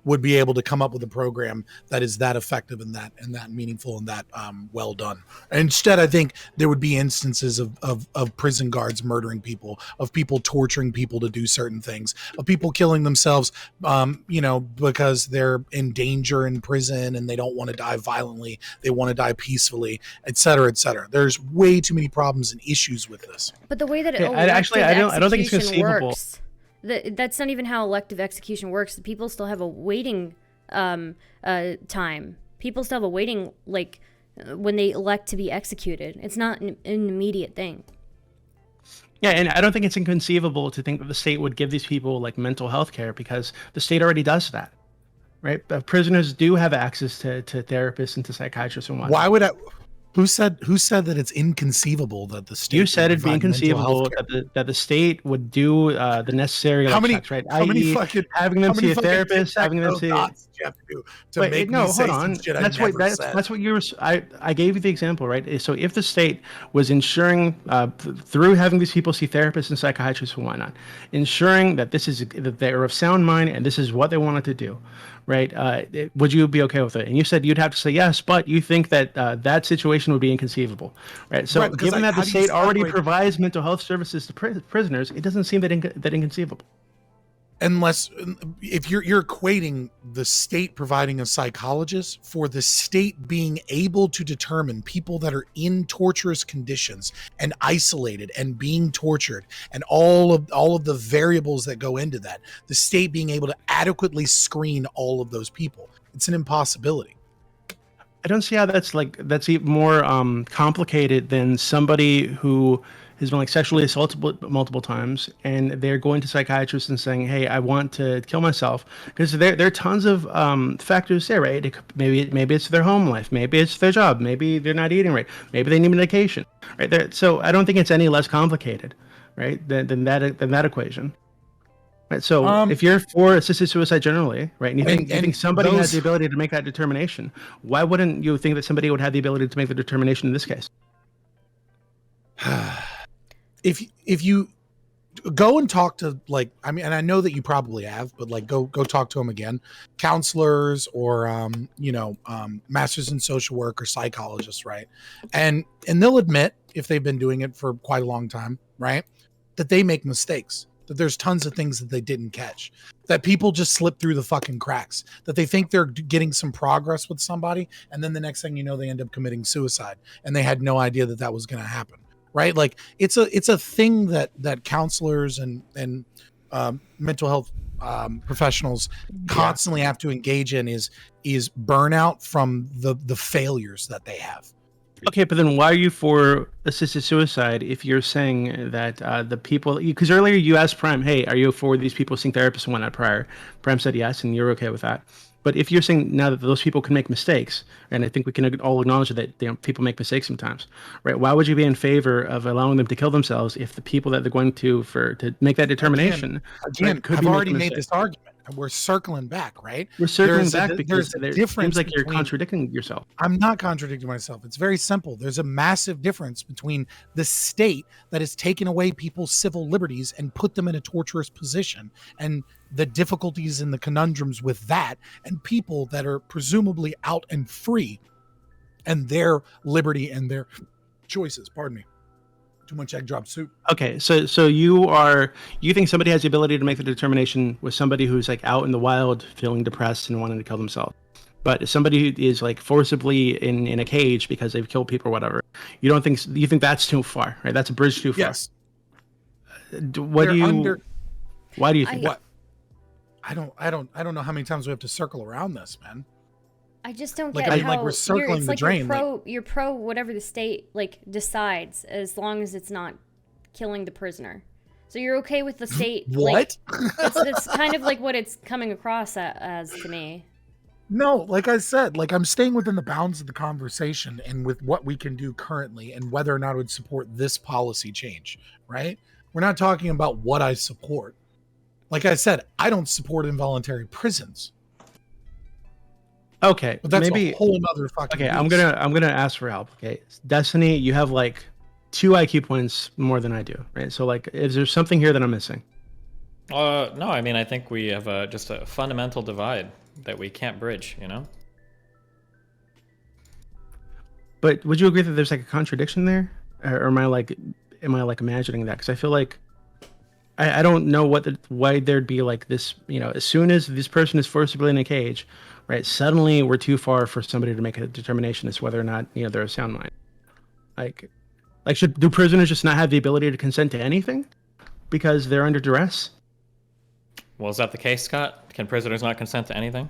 would be able to come up with a program that is that effective and that meaningful and that well done. Instead, I think there would be instances of prison guards murdering people, of people torturing people to do certain things, of people killing themselves, because they're in danger in prison and they don't want to die violently, they want to die peacefully, et cetera, et cetera. There's way too many problems and issues with this. But the way that I don't think it's conceivable. Works, that's not even how elective execution works. The people still have a waiting time. People still have a waiting, like, when they elect to be executed. It's not an immediate thing. Yeah, and I don't think it's inconceivable to think that the state would give these people like mental health care, because the state already does that, right? Prisoners do have access to therapists and to psychiatrists and whatnot. Why would I? Who said that it's inconceivable that the state? You said it'd be inconceivable that the state would do the necessary checks, right? How many fucking having them see a therapist, having them see. You have to do to make me say some shit I never said. That's what you were. I gave you the example, right? So if the state was ensuring through having these people see therapists and psychiatrists and whatnot, ensuring that that they are of sound mind and this is what they wanted to do, right? Would you be okay with it? And you said you'd have to say yes, but you think that that situation would be inconceivable, right? So given that the state already provides mental health services to prisoners, it doesn't seem that inconceivable. Unless if you're equating the state providing a psychologist for the state being able to determine people that are in torturous conditions and isolated and being tortured and all of the variables that go into that, the state being able to adequately screen all of those people, it's an impossibility. I don't see how that's even more complicated than somebody who has been like sexually assaulted multiple times, and they're going to psychiatrists and saying, "Hey, I want to kill myself," because there are tons of factors there, right? Maybe it's their home life, maybe it's their job, maybe they're not eating right, maybe they need medication, right? So I don't think it's any less complicated, right, than that equation. Right. So if you're for assisted suicide generally, right, and you think and somebody has those- the ability to make that determination, why wouldn't you think that somebody would have the ability to make the determination in this case? if you go and talk to, like, I mean, and I know that you probably have, but like go talk to them again, counselors or masters in social work or psychologists, right? And they'll admit, if they've been doing it for quite a long time, right, that they make mistakes, that there's tons of things that they didn't catch, that people just slip through the fucking cracks, that they think they're getting some progress with somebody, and then the next thing you know, they end up committing suicide, and they had no idea that that was going to happen, right? Like it's a thing that counselors and mental health professionals constantly have to engage in, is burnout from the failures that they have. Okay, but then why are you for assisted suicide if you're saying that the people? Because earlier you asked Prime, "Hey, are you for these people seeing therapists and whatnot prior?" Prime said yes, and you're okay with that. But if you're saying now that those people can make mistakes, and I think we can all acknowledge that people make mistakes sometimes, right? Why would you be in favor of allowing them to kill themselves if the people that they're going to make that determination Again, could I've be already making made mistakes? this argument. We're circling back, right? We're circling There's back a because it difference seems like you're between- contradicting yourself. I'm not contradicting myself. It's very simple. There's a massive difference between the state that has taken away people's civil liberties and put them in a torturous position, and the difficulties and the conundrums with that, and people that are presumably out and free, and their liberty and their choices. Pardon me. Too much egg drop soup. Okay, so you think somebody has the ability to make the determination with somebody who's like out in the wild feeling depressed and wanting to kill themselves, but if somebody who is like forcibly in a cage because they've killed people or whatever, you think that's too far, right? That's a bridge too far. Yes. Why do you think What? I don't know how many times we have to circle around this, man. I just don't Like, get I mean, how like, we're circling it's the like drain, You're pro whatever the state like decides, as long as it's not killing the prisoner. So you're okay with the state? What? It's kind of like what it's coming across as to me. No, like I said, like I'm staying within the bounds of the conversation and with what we can do currently and whether or not it would support this policy change, right? We're not talking about what I support. Like I said, I don't support involuntary prisons. Okay, But that's maybe a whole other fucking okay. beast. I'm gonna ask for help. Okay, Destiny, you have like 2 IQ points more than I do, right? So like, is there something here that I'm missing? No, I mean, I think we have just a fundamental divide that we can't bridge, you know? But would you agree that there's like a contradiction there, or am I like imagining that? Because I feel like I don't know why there'd be like this. You know, as soon as this person is forcibly in a cage, right? Suddenly we're too far for somebody to make a determination as to whether or not they're a sound mind. Like do prisoners just not have the ability to consent to anything because they're under duress? Well, is that the case, Scott? Can prisoners not consent to anything?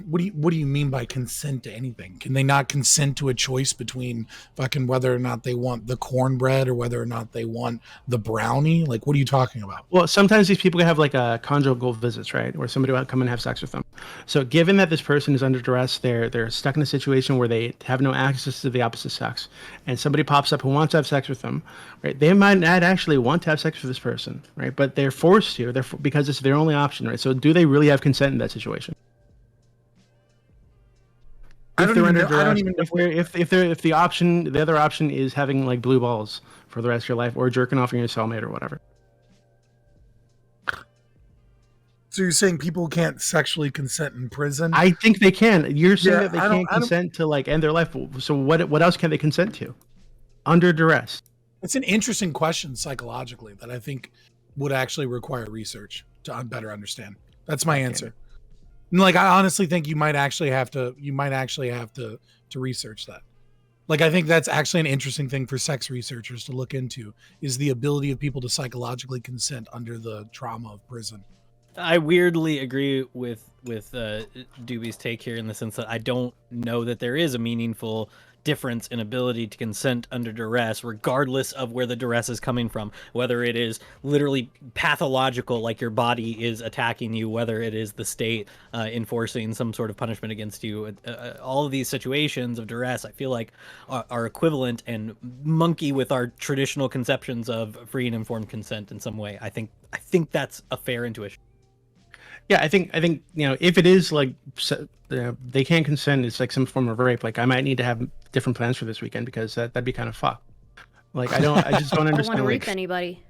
What do you mean by consent to anything? Can they not consent to a choice between fucking whether or not they want the cornbread or whether or not they want the brownie? Like, what are you talking about? Well, sometimes these people can have like a conjugal visits, right? Where somebody will come and have sex with them. So given that this person is under duress, they're stuck in a situation where they have no access to the opposite sex, and somebody pops up who wants to have sex with them, right? They might not actually want to have sex with this person, right? But they're forced to, because it's their only option, right? So do they really have consent in that situation? If the other option is having like blue balls for the rest of your life, or jerking off in your cellmate or whatever. So you're saying people can't sexually consent in prison? I think they can. You're saying Yeah, that they can't consent to like end their life. So what else can they consent to? Under duress. It's an interesting question psychologically that I think would actually require research to better understand. That's my answer. Like, I honestly think you might actually have to research that. Like, I think that's actually an interesting thing for sex researchers to look into, is the ability of people to psychologically consent under the trauma of prison. I weirdly agree with Dooby's take here in the sense that I don't know that there is a meaningful difference in ability to consent under duress, regardless of where the duress is coming from, whether it is literally pathological, like your body is attacking you, whether it is the state enforcing some sort of punishment against you. All of these situations of duress, I feel like, are equivalent and monkey with our traditional conceptions of free and informed consent in some way. I think that's a fair intuition. Yeah, I think if it is like they can't consent, it's like some form of rape. Like I might need to have different plans for this weekend because that'd be kind of fucked. Like I just don't I don't want understand. to Like, rape anybody.